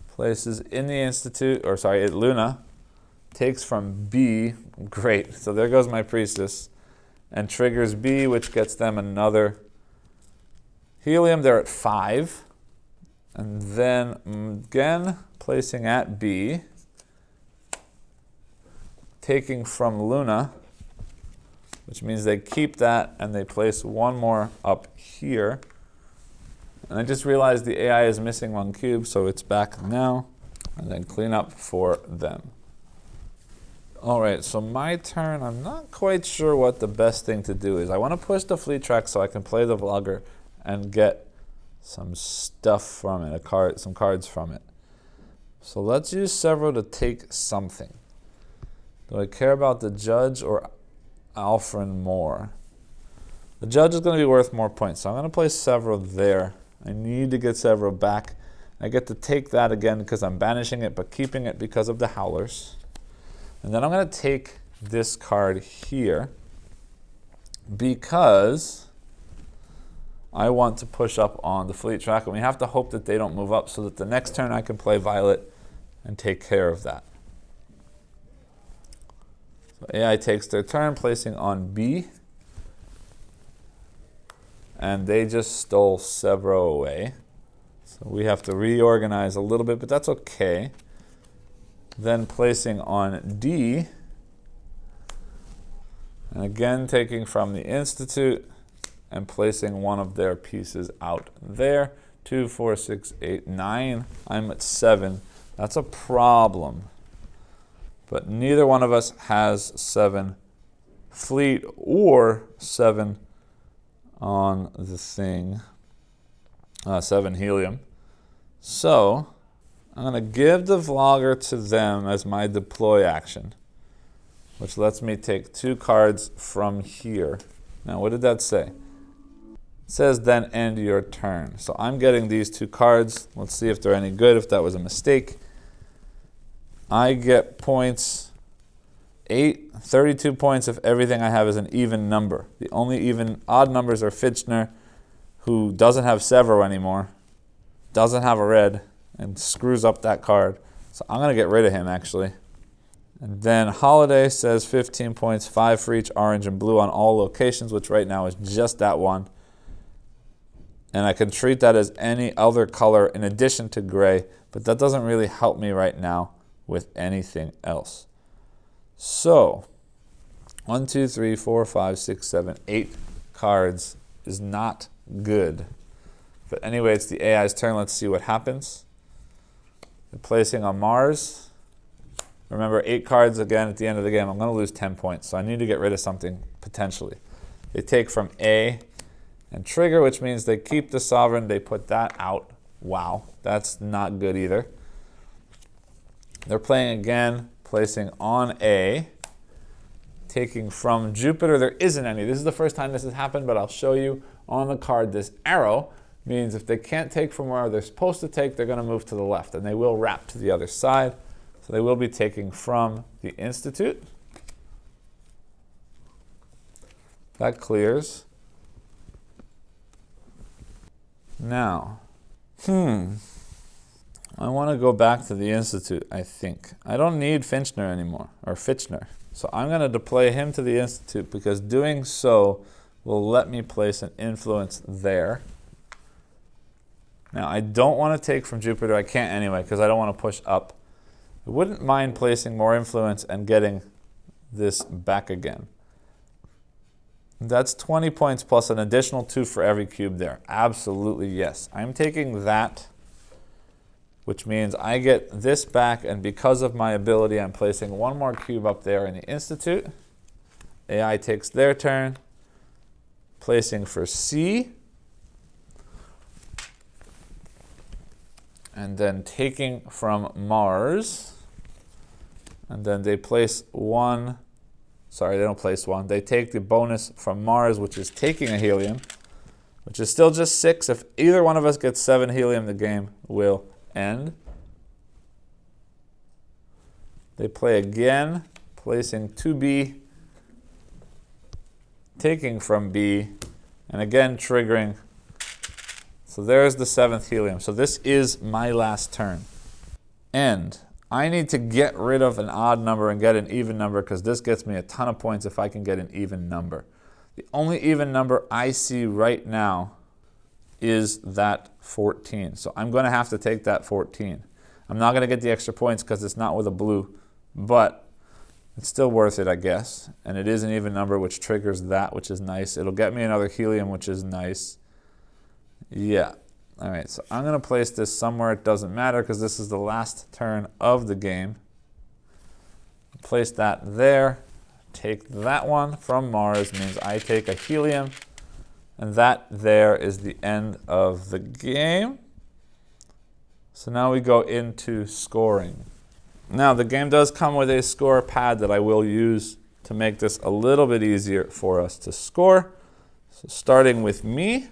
places in the Institute, or sorry, at Luna, takes from B, great, so there goes my priestess, and triggers B, which gets them another helium. They're at 5, and then again, placing at B, taking from Luna, which means they keep that and they place 1 more up here. And I just realized the AI is missing 1 cube, so it's back now. And then clean up for them. All right, so my turn. I'm not quite sure what the best thing to do is. I want to push the fleet track so I can play the vlogger and get some stuff from it, some cards from it. So let's use Severo to take something. Do I care about the judge or Alfred more? The judge is going to be worth more points, so I'm going to place Severo there. I need to get Severo back. I get to take that again because I'm banishing it, but keeping it because of the Howlers. And then I'm going to take this card here because I want to push up on the fleet track, and we have to hope that they don't move up so that the next turn I can play Violet and take care of that. So AI takes their turn, placing on B. And they just stole Severo away. So we have to reorganize a little bit, but that's okay. Then placing on D. And again, taking from the Institute and placing 1 of their pieces out there. 2, 4, 6, 8, 9. I'm at 7. That's a problem. But neither one of us has 7 fleet or 7 on the thing, 7 helium. So I'm going to give the vlogger to them as my deploy action, which lets me take 2 cards from here. Now, what did that say? It says then end your turn. So I'm getting these 2 cards. Let's see if they're any good, if that was a mistake. I get points 32 points if everything I have is an even number. The only even odd numbers are Fitchner, who doesn't have Severo anymore, doesn't have a red, and screws up that card. So I'm going to get rid of him, actually. And then Holiday says 15 points, 5 for each orange and blue on all locations, which right now is just that one. And I can treat that as any other color in addition to gray, but that doesn't really help me right now with anything else. So 1, 2, 3, 4, 5, 6, 7, 8 cards is not good. But anyway, it's the AI's turn. Let's see what happens. They're placing on Mars. Remember, 8 cards again at the end of the game. I'm going to lose 10 points, so I need to get rid of something potentially. They take from A and trigger, which means they keep the Sovereign. They put that out. Wow, that's not good either. They're playing again, placing on A, taking from Jupiter. There isn't any. This is the first time this has happened, but I'll show you on the card this arrow, means if they can't take from where they're supposed to take, they're going to move to the left, and they will wrap to the other side. So they will be taking from the Institute. That clears. Now, I want to go back to the Institute, I think. I don't need Finchner anymore, or Fitchner. So I'm going to deploy him to the Institute because doing so will let me place an influence there. Now, I don't want to take from Jupiter. I can't anyway because I don't want to push up. I wouldn't mind placing more influence and getting this back again. That's 20 points plus an additional 2 for every cube there. Absolutely, yes. I'm taking that, which means I get this back, and because of my ability, I'm placing one more cube up there in the Institute. AI takes their turn, placing for C, and then taking from Mars, and then they place one. Sorry, they don't place one. They take the bonus from Mars, which is taking a helium, which is still just 6. If either one of us gets 7 helium, the game will end. They play again, placing 2B, taking from B, and again triggering. So there's the 7th helium. So this is my last turn. And I need to get rid of an odd number and get an even number because this gets me a ton of points if I can get an even number. The only even number I see right now is that 14. So I'm going to have to take that 14. I'm not going to get the extra points because it's not with a blue, but it's still worth it, I guess. And it is an even number, which triggers that, which is nice. It'll get me another helium, which is nice. Yeah. All right, so I'm going to place this somewhere. It doesn't matter because this is the last turn of the game. Place that there. Take that one from Mars means I take a helium. And that there is the end of the game. So now we go into scoring. Now the game does come with a score pad that I will use to make this a little bit easier for us to score. So starting with me.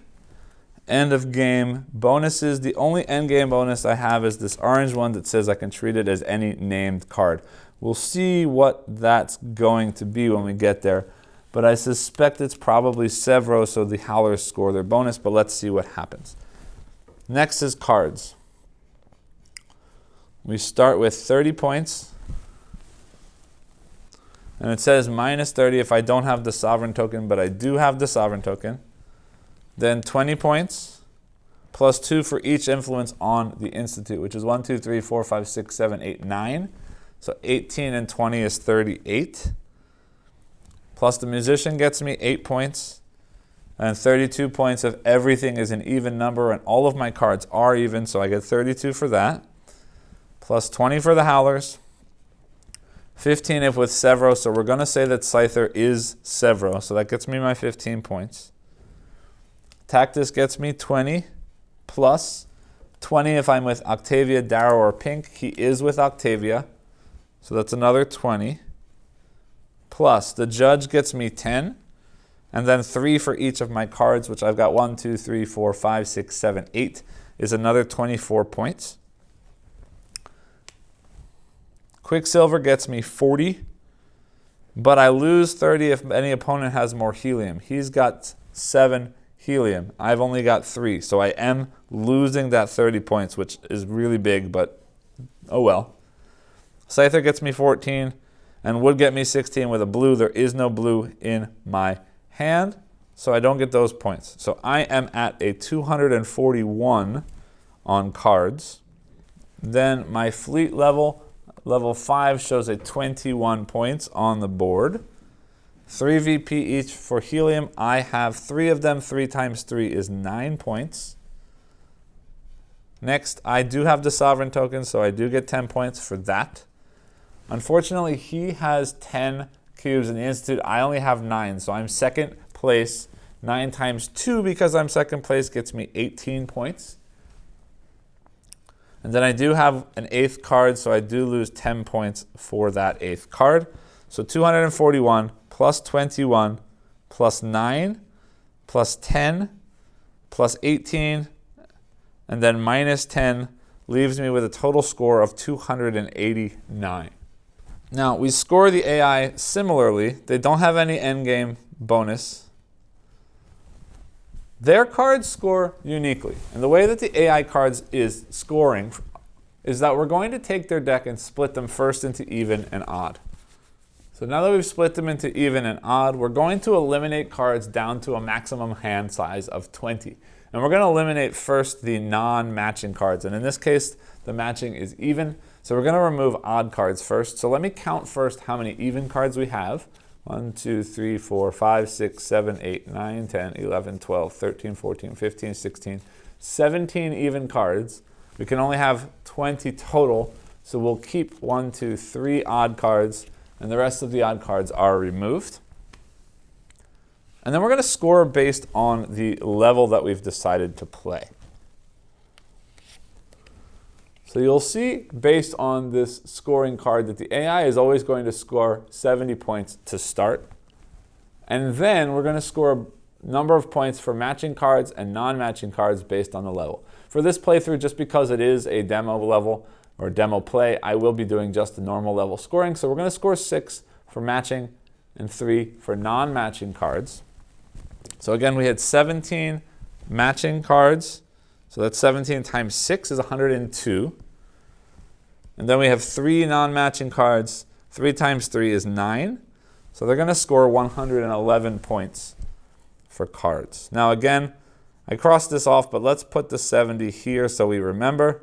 End of game bonuses. The only end game bonus I have is this orange one that says I can treat it as any named card. We'll see what that's going to be when we get there, but I suspect it's probably Severo, so the Howlers score their bonus, but let's see what happens. Next is cards. We start with 30 points, and it says minus 30 if I don't have the sovereign token, but I do have the sovereign token. Then 20 points, plus 2 for each influence on the Institute, which is 1, 2, 3, 4, 5, 6, 7, 8, 9. So 18 and 20 is 38. Plus the musician gets me 8 points. And 32 points if everything is an even number and all of my cards are even, so I get 32 for that. Plus 20 for the Howlers. 15 if with Severo, so we're going to say that Scyther is Severo, so that gets me my 15 points. Tactus gets me 20, plus 20 if I'm with Octavia, Darrow, or Pink. He is with Octavia, so that's another 20. Plus, the Judge gets me 10, and then 3 for each of my cards, which I've got 1, 2, 3, 4, 5, 6, 7, 8, is another 24 points. Quicksilver gets me 40, but I lose 30 if any opponent has more helium. He's got 7 helium. I've only got 3, so I am losing that 30 points, which is really big, but oh well. Scyther gets me 14 and would get me 16 with a blue. There is no blue in my hand, so I don't get those points. So I am at a 241 on cards. Then my fleet level, level 5, shows a 21 points on the board. 3 VP each for helium. I have 3 of them. 3 times 3 is 9 points. Next, I do have the sovereign token, so I do get 10 points for that. Unfortunately, he has 10 cubes in the Institute. I only have 9, so I'm second place. 9 times 2, because I'm second place, gets me 18 points. And then I do have an 8th card, so I do lose 10 points for that 8th card. So 241 plus 21 plus 9 plus 10 plus 18 and then minus 10 leaves me with a total score of 289. Now, we score the AI similarly. They don't have any endgame bonus. Their cards score uniquely. And the way that the AI cards is scoring is that we're going to take their deck and split them first into even and odd. So now that we've split them into even and odd, we're going to eliminate cards down to a maximum hand size of 20. And we're going to eliminate first the non-matching cards. And in this case, the matching is even. So we're going to remove odd cards first. So let me count first how many even cards we have. 1, 2, 3, 4, 5, 6, 7, 8, 9, 10, 11, 12, 13, 14, 15, 16, 17 even cards. We can only have 20 total. So we'll keep 1, 2, 3 odd cards, and the rest of the odd cards are removed. And then we're going to score based on the level that we've decided to play. So you'll see, based on this scoring card, that the AI is always going to score 70 points to start. And then we're going to score a number of points for matching cards and non-matching cards based on the level. For this playthrough, just because it is a demo level or demo play, I will be doing just the normal level scoring. So we're going to score 6 for matching and 3 for non-matching cards. So again, we had 17 matching cards. So that's 17 times 6 is 102. And then we have 3 non-matching cards. 3 times 3 is 9. So they're going to score 111 points for cards. Now again, I crossed this off, but let's put the 70 here so we remember.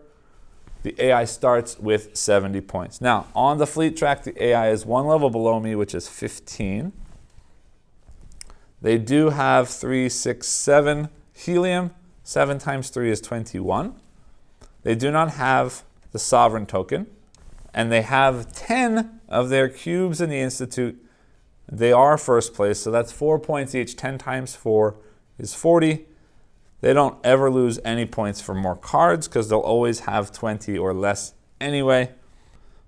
The AI starts with 70 points. Now, on the fleet track, the AI is 1 level below me, which is 15. They do have 3, 6, 7 helium. 7 times 3 is 21. They do not have the sovereign token. And they have 10 of their cubes in the Institute. They are first place, so that's 4 points each. 10 times 4 is 40. They don't ever lose any points for more cards because they'll always have 20 or less anyway.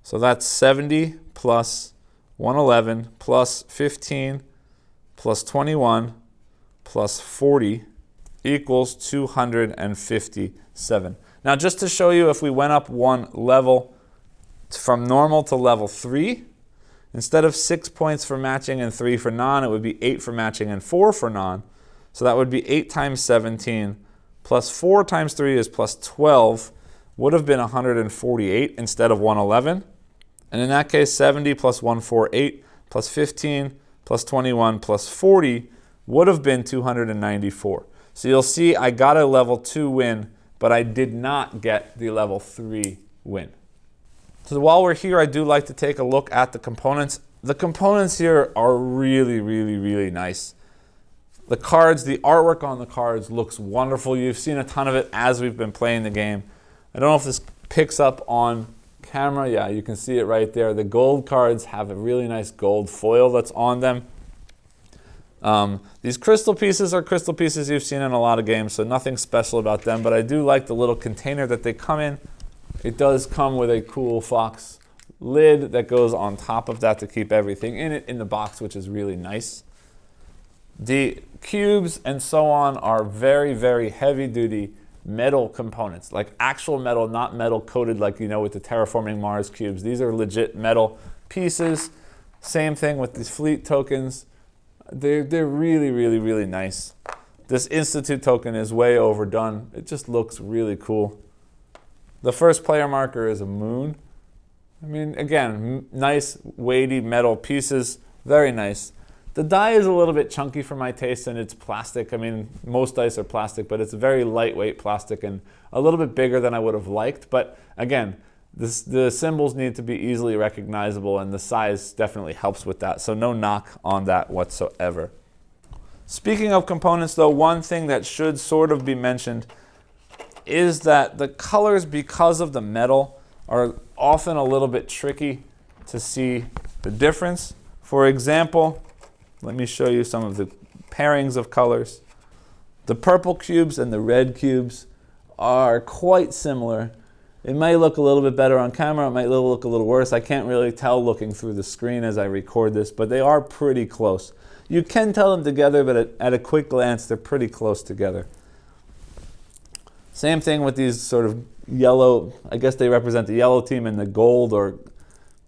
So that's 70 plus 111 plus 15 plus 21 plus 40 equals 257. Now just to show you, if we went up 1 level from normal to level 3, instead of 6 points for matching and 3 for non, it would be 8 for matching and 4 for non. So that would be 8 times 17 plus 4 times 3 is plus 12, would have been 148 instead of 111. And in that case, 70 plus 148 plus 15 plus 21 plus 40 would have been 294. So you'll see I got a level 2 win, but I did not get the level 3 win. So while we're here, I do like to take a look at the components. The components here are really, really, really nice. The cards, the artwork on the cards looks wonderful. You've seen a ton of it as we've been playing the game. I don't know if this picks up on camera. Yeah, you can see it right there. The gold cards have a really nice gold foil that's on them. These crystal pieces are crystal pieces you've seen in a lot of games, so nothing special about them, but I do like the little container that they come in. It does come with a cool fox lid that goes on top of that to keep everything in it in the box, which is really nice. The cubes and so on are very, very heavy-duty metal components, like actual metal, not metal coated like you know with the Terraforming Mars cubes. These are legit metal pieces. Same thing with these fleet tokens. They're really, really, really nice. This Institute token is way overdone. It just looks really cool. The first player marker is a moon. I mean, again, nice, weighty metal pieces. Very nice. The die is a little bit chunky for my taste, and it's plastic. I mean, most dice are plastic, but it's very lightweight plastic and a little bit bigger than I would have liked. But again, the symbols need to be easily recognizable, and the size definitely helps with that. So no knock on that whatsoever. Speaking of components, though, one thing that should sort of be mentioned is that the colors, because of the metal, are often a little bit tricky to see the difference. For example, let me show you some of the pairings of colors. The purple cubes and the red cubes are quite similar. It might look a little bit better on camera, it might look a little worse. I can't really tell looking through the screen as I record this, but they are pretty close. You can tell them together, but at a quick glance, they're pretty close together. Same thing with these sort of yellow, I guess they represent the yellow team, and the gold or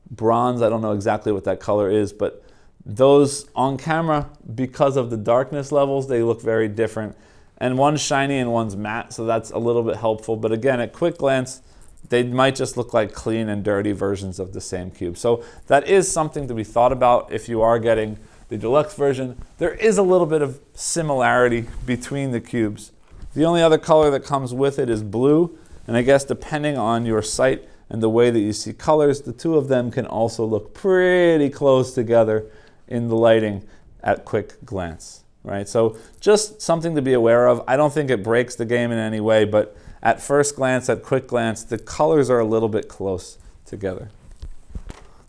bronze, I don't know exactly what that color is, but those on camera, because of the darkness levels, they look very different. And one's shiny and one's matte, so that's a little bit helpful. But again, at quick glance, they might just look like clean and dirty versions of the same cube. So that is something to be thought about if you are getting the deluxe version. There is a little bit of similarity between the cubes. The only other color that comes with it is blue, and I guess depending on your sight and the way that you see colors, the two of them can also look pretty close together in the lighting at quick glance, right? So just something to be aware of. I don't think it breaks the game in any way, but at first glance, at quick glance, the colors are a little bit close together.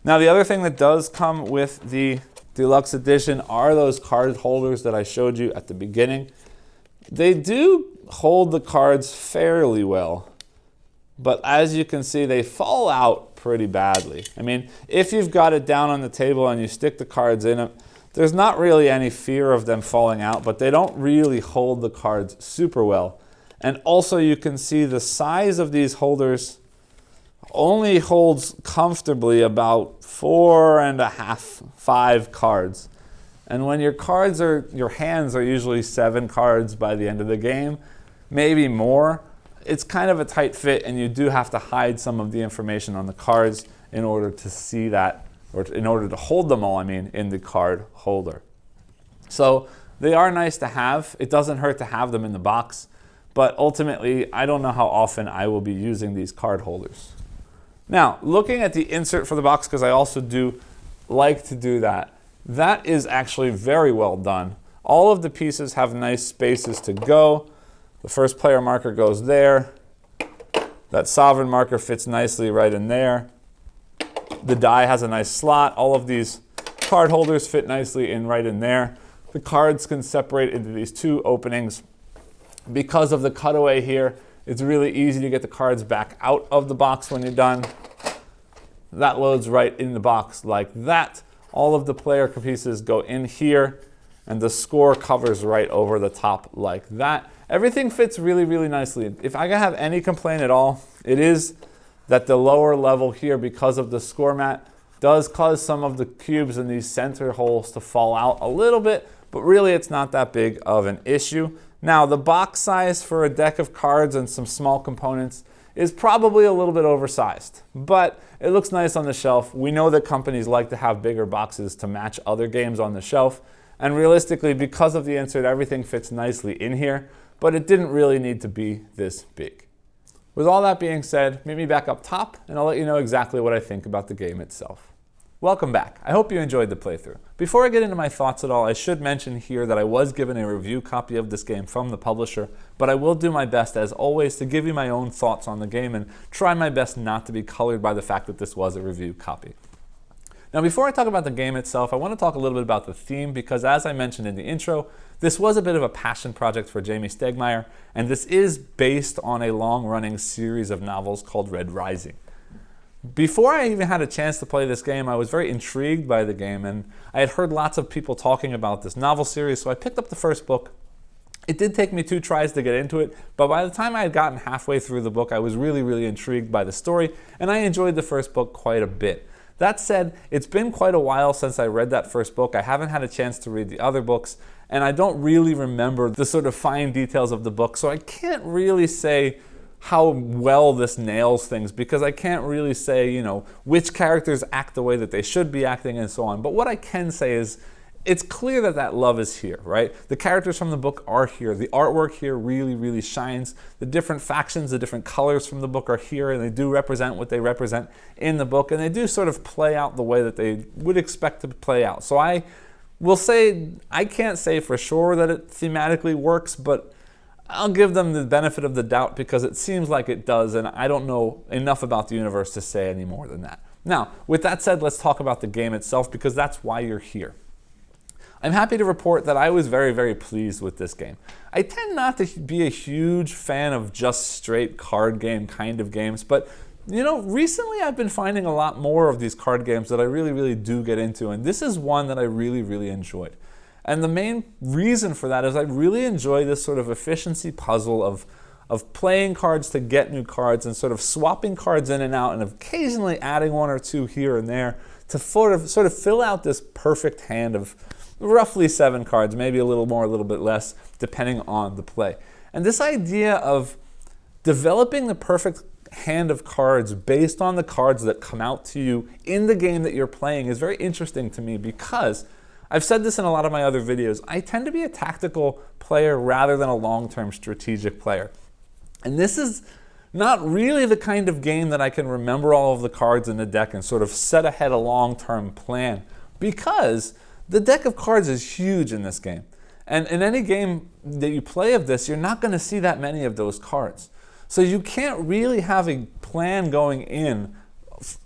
Now, the other thing that does come with the deluxe edition are those card holders that I showed you at the beginning. They do hold the cards fairly well, but as you can see, they fall out pretty badly. I mean, if you've got it down on the table and you stick the cards in it, there's not really any fear of them falling out, but they don't really hold the cards super well. And also you can see the size of these holders only holds comfortably about 4.5, 5 cards. And when your hands are usually 7 cards by the end of the game, maybe more, it's kind of a tight fit, and you do have to hide some of the information on the cards in order to see that, or in order to hold them all, in the card holder. So they are nice to have. It doesn't hurt to have them in the box, but ultimately, I don't know how often I will be using these card holders. Now, looking at the insert for the box, because I also do like to do that, that is actually very well done. All of the pieces have nice spaces to go. The first player marker goes there. That sovereign marker fits nicely right in there. The die has a nice slot. All of these card holders fit nicely in right in there. The cards can separate into these 2 openings. Because of the cutaway here, it's really easy to get the cards back out of the box when you're done. That loads right in the box like that. All of the player pieces go in here, and the score covers right over the top like that. Everything fits really, really nicely. If I have any complaint at all, it is that the lower level here, because of the score mat, does cause some of the cubes in these center holes to fall out a little bit, but really it's not that big of an issue. Now, the box size for a deck of cards and some small components is probably a little bit oversized, but it looks nice on the shelf. We know that companies like to have bigger boxes to match other games on the shelf, and realistically, because of the insert, everything fits nicely in here, but it didn't really need to be this big. With all that being said, meet me back up top, and I'll let you know exactly what I think about the game itself. Welcome back. I hope you enjoyed the playthrough. Before I get into my thoughts at all, I should mention here that I was given a review copy of this game from the publisher, but I will do my best, as always, to give you my own thoughts on the game and try my best not to be colored by the fact that this was a review copy. Now, before I talk about the game itself, I want to talk a little bit about the theme, because as I mentioned in the intro, this was a bit of a passion project for Jamey Stegmaier, and this is based on a long-running series of novels called Red Rising. Before I even had a chance to play this game, I was very intrigued by the game, and I had heard lots of people talking about this novel series, so I picked up the first book. It did take me 2 tries to get into it, but by the time I had gotten halfway through the book, I was really, really intrigued by the story, and I enjoyed the first book quite a bit. That said, it's been quite a while since I read that first book. I haven't had a chance to read the other books, and I don't really remember the sort of fine details of the book, so I can't really say how well this nails things, because I can't really say, which characters act the way that they should be acting and so on. But what I can say is it's clear that that love is here, right? The characters from the book are here. The artwork here really, really shines. The different factions, the different colors from the book are here, and they do represent what they represent in the book, and they do sort of play out the way that they would expect to play out. So I will say, I can't say for sure that it thematically works, but I'll give them the benefit of the doubt, because it seems like it does, and I don't know enough about the universe to say any more than that. Now, with that said, let's talk about the game itself, because that's why you're here. I'm happy to report that I was very, very pleased with this game. I tend not to be a huge fan of just straight card game kind of games, but recently I've been finding a lot more of these card games that I really, really do get into, and this is one that I really, really enjoyed. And the main reason for that is I really enjoy this sort of efficiency puzzle of of playing cards to get new cards and sort of swapping cards in and out and occasionally adding one or two here and there to sort of fill out this perfect hand of roughly 7 cards, maybe a little more, a little bit less, depending on the play. And this idea of developing the perfect hand of cards based on the cards that come out to you in the game that you're playing is very interesting to me, because I've said this in a lot of my other videos, I tend to be a tactical player rather than a long-term strategic player. And this is not really the kind of game that I can remember all of the cards in the deck and sort of set ahead a long-term plan, because the deck of cards is huge in this game. And in any game that you play of this, you're not going to see that many of those cards. So you can't really have a plan going in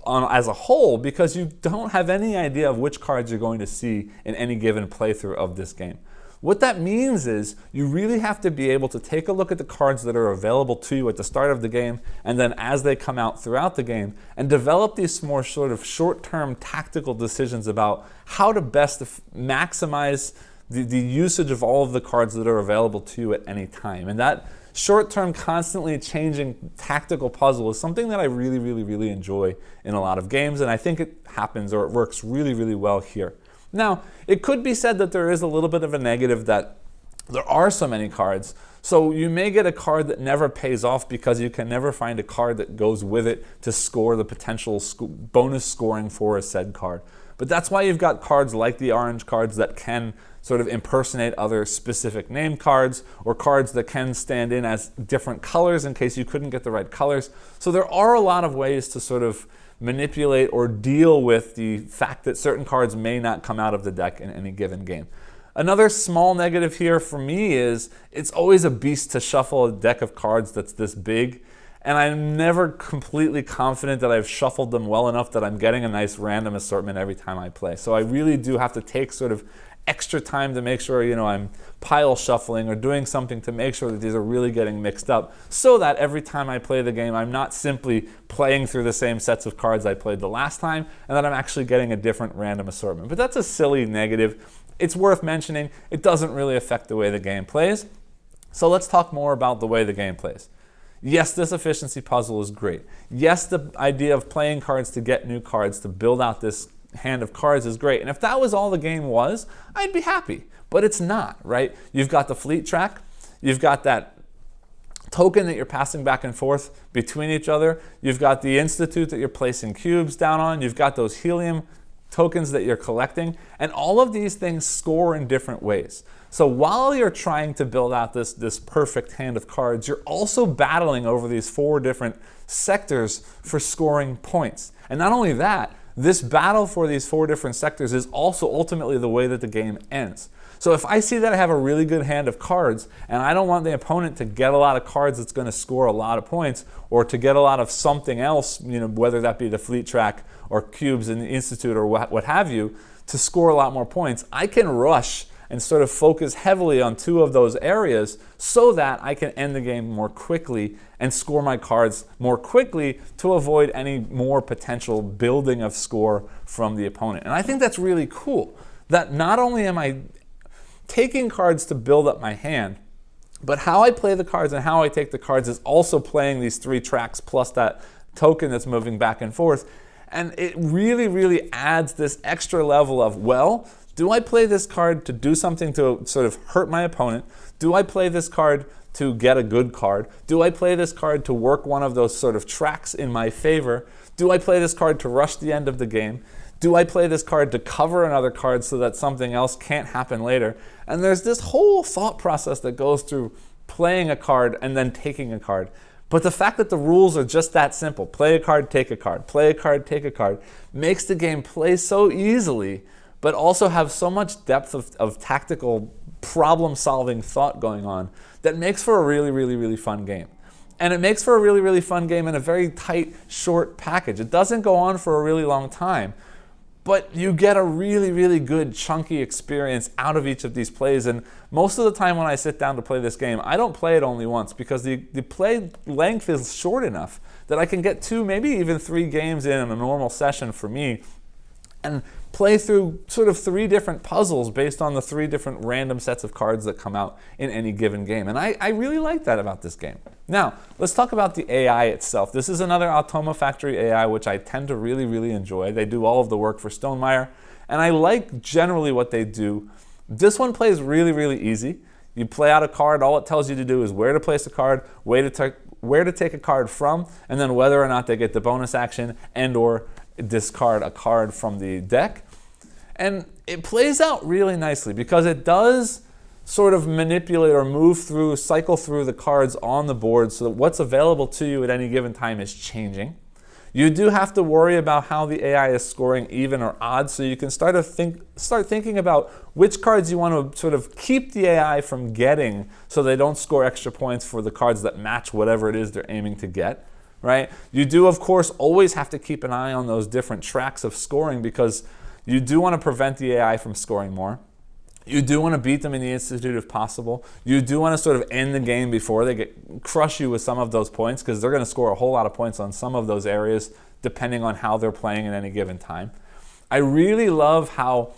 as a whole, because you don't have any idea of which cards you're going to see in any given playthrough of this game. What that means is you really have to be able to take a look at the cards that are available to you at the start of the game, and then as they come out throughout the game, and develop these more sort of short-term tactical decisions about how to best maximize the usage of all of the cards that are available to you at any time. And that short-term, constantly changing tactical puzzle is something that I really, really, really enjoy in a lot of games, and I think it happens, or it works really, really well here. Now, it could be said that there is a little bit of a negative that there are so many cards, so you may get a card that never pays off because you can never find a card that goes with it to score the potential bonus scoring for a said card. But that's why you've got cards like the orange cards that can sort of impersonate other specific name cards, or cards that can stand in as different colors in case you couldn't get the right colors. So there are a lot of ways to sort of manipulate or deal with the fact that certain cards may not come out of the deck in any given game. Another small negative here for me is it's always a beast to shuffle a deck of cards that's this big, and I'm never completely confident that I've shuffled them well enough that I'm getting a nice random assortment every time I play. So I really do have to take sort of extra time to make sure, I'm pile shuffling or doing something to make sure that these are really getting mixed up, so that every time I play the game, I'm not simply playing through the same sets of cards I played the last time, and that I'm actually getting a different random assortment. But that's a silly negative. It's worth mentioning. It doesn't really affect the way the game plays. So let's talk more about the way the game plays. Yes, this efficiency puzzle is great. Yes, the idea of playing cards to get new cards to build out this hand of cards is great. And if that was all the game was, I'd be happy. But it's not, right? You've got the fleet track. You've got that token that you're passing back and forth between each other. You've got the institute that you're placing cubes down on. You've got those helium tokens that you're collecting. And all of these things score in different ways. So while you're trying to build out this perfect hand of cards, you're also battling over these 4 different sectors for scoring points. And not only that, this battle for these 4 different sectors is also ultimately the way that the game ends. So if I see that I have a really good hand of cards, and I don't want the opponent to get a lot of cards that's going to score a lot of points, or to get a lot of something else, whether that be the fleet track or cubes in the institute or what have you, to score a lot more points, I can rush and sort of focus heavily on 2 of those areas so that I can end the game more quickly and score my cards more quickly to avoid any more potential building of score from the opponent. And I think that's really cool, that not only am I taking cards to build up my hand, but how I play the cards and how I take the cards is also playing these 3 tracks plus that token that's moving back and forth. And it really, really adds this extra level of, well, do I play this card to do something to sort of hurt my opponent? Do I play this card to get a good card? Do I play this card to work one of those sort of tracks in my favor? Do I play this card to rush the end of the game? Do I play this card to cover another card so that something else can't happen later? And there's this whole thought process that goes through playing a card and then taking a card. But the fact that the rules are just that simple, play a card, take a card, play a card, take a card, makes the game play so easily, but also have so much depth of tactical problem-solving thought going on that makes for a really, really, really fun game. And it makes for a really, really fun game in a very tight, short package. It doesn't go on for a really long time, but you get a really, really good chunky experience out of each of these plays. And most of the time when I sit down to play this game, I don't play it only once, because the play length is short enough that I can get 2, maybe even 3 games in a normal session for me. and play through sort of 3 different puzzles based on the 3 different random sets of cards that come out in any given game. And I really like that about this game. Now, let's talk about the AI itself. This is another Automa Factory AI, which I tend to really, really enjoy. They do all of the work for Stonemaier, and I like generally what they do. This one plays really, really easy. You play out a card, all it tells you to do is where to place a card, where to take a card from, and then whether or not they get the bonus action and or discard a card from the deck. And it plays out really nicely because it does sort of manipulate or move through, cycle through the cards on the board so that what's available to you at any given time is changing. You do have to worry about how the AI is scoring even or odd, so you can start thinking about which cards you want to sort of keep the AI from getting so they don't score extra points for the cards that match whatever it is they're aiming to get. Right? You do, of course, always have to keep an eye on those different tracks of scoring because you do want to prevent the AI from scoring more. You do want to beat them in the Institute if possible. You do want to sort of end the game before they crush you with some of those points because they're going to score a whole lot of points on some of those areas depending on how they're playing at any given time. I really love how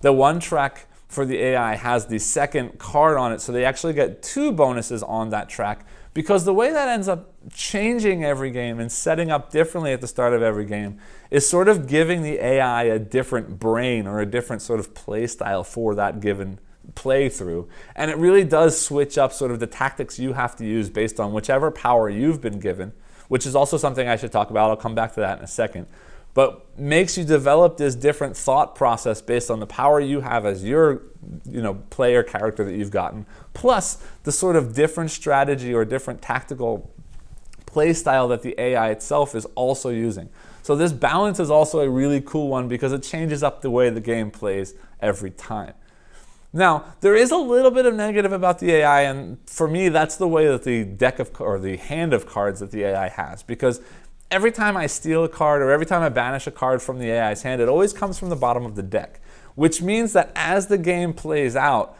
the one track for the AI has the second card on it, so they actually get 2 bonuses on that track, because the way that ends up changing every game and setting up differently at the start of every game is sort of giving the AI a different brain or a different sort of play style for that given playthrough. And it really does switch up sort of the tactics you have to use based on whichever power you've been given, which is also something I should talk about. I'll come back to that in a second. But makes you develop this different thought process based on the power you have as your player character that you've gotten, plus the sort of different strategy or different tactical play style that the AI itself is also using. So this balance is also a really cool one because it changes up the way the game plays every time. Now, there is a little bit of negative about the AI, and for me, that's the way that the deck of or the hand of cards that the AI has, because every time I steal a card or every time I banish a card from the AI's hand, it always comes from the bottom of the deck, which means that as the game plays out,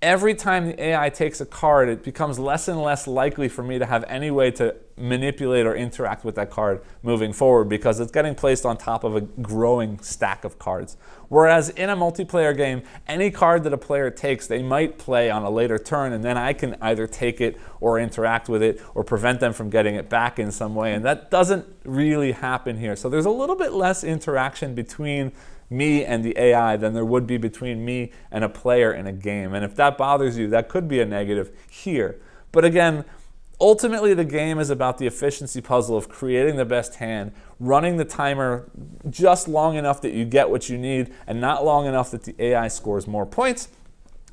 every time the AI takes a card, it becomes less and less likely for me to have any way to manipulate or interact with that card moving forward because it's getting placed on top of a growing stack of cards. Whereas in a multiplayer game, any card that a player takes, they might play on a later turn, and then I can either take it or interact with it or prevent them from getting it back in some way, and that doesn't really happen here. So there's a little bit less interaction between me and the AI than there would be between me and a player in a game. And if that bothers you, that could be a negative here. But again, ultimately the game is about the efficiency puzzle of creating the best hand, running the timer just long enough that you get what you need and not long enough that the AI scores more points,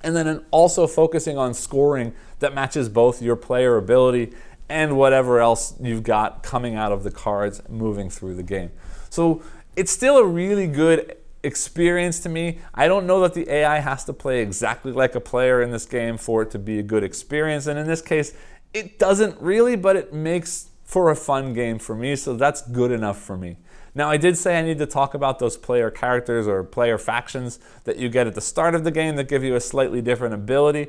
and then also focusing on scoring that matches both your player ability and whatever else you've got coming out of the cards moving through the game. So it's still a really good experience to me. I don't know that the AI has to play exactly like a player in this game for it to be a good experience, and in this case it doesn't really, but it makes for a fun game for me, so that's good enough for me. Now, I did say I need to talk about those player characters or player factions that you get at the start of the game that give you a slightly different ability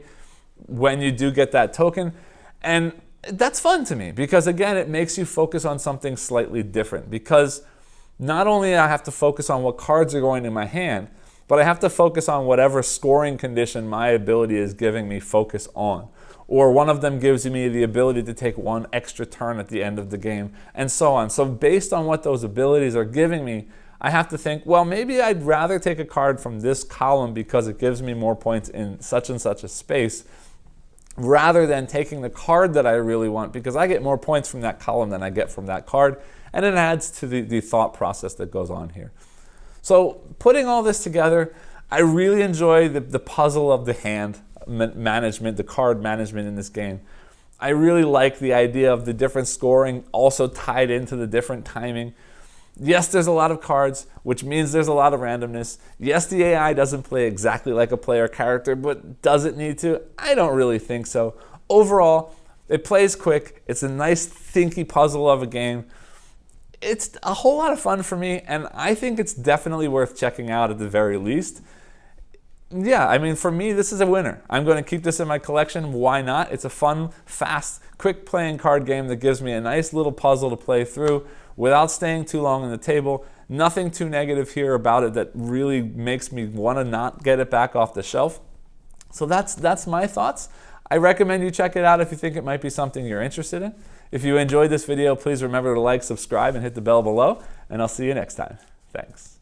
when you do get that token, and that's fun to me because again it makes you focus on something slightly different, because not only do I have to focus on what cards are going in my hand, but I have to focus on whatever scoring condition my ability is giving me focus on. Or one of them gives me the ability to take one extra turn at the end of the game, and so on. So based on what those abilities are giving me, I have to think, well, maybe I'd rather take a card from this column because it gives me more points in such and such a space, rather than taking the card that I really want because I get more points from that column than I get from that card. And it adds to the thought process that goes on here. So putting all this together, I really enjoy the puzzle of the hand management, the card management in this game. I really like the idea of the different scoring also tied into the different timing. Yes, there's a lot of cards, which means there's a lot of randomness. Yes, the AI doesn't play exactly like a player character, but does it need to? I don't really think so. Overall, it plays quick. It's a nice, thinky puzzle of a game. It's a whole lot of fun for me, and I think it's definitely worth checking out at the very least. Yeah, I mean, for me, this is a winner. I'm going to keep this in my collection. Why not? It's a fun, fast, quick playing card game that gives me a nice little puzzle to play through without staying too long on the table, Nothing too negative here about it that really makes me want to not get it back off the shelf. So that's my thoughts. I recommend you check it out if you think it might be something you're interested in. If you enjoyed this video, please remember to like, subscribe, and hit the bell below, and I'll see you next time. Thanks.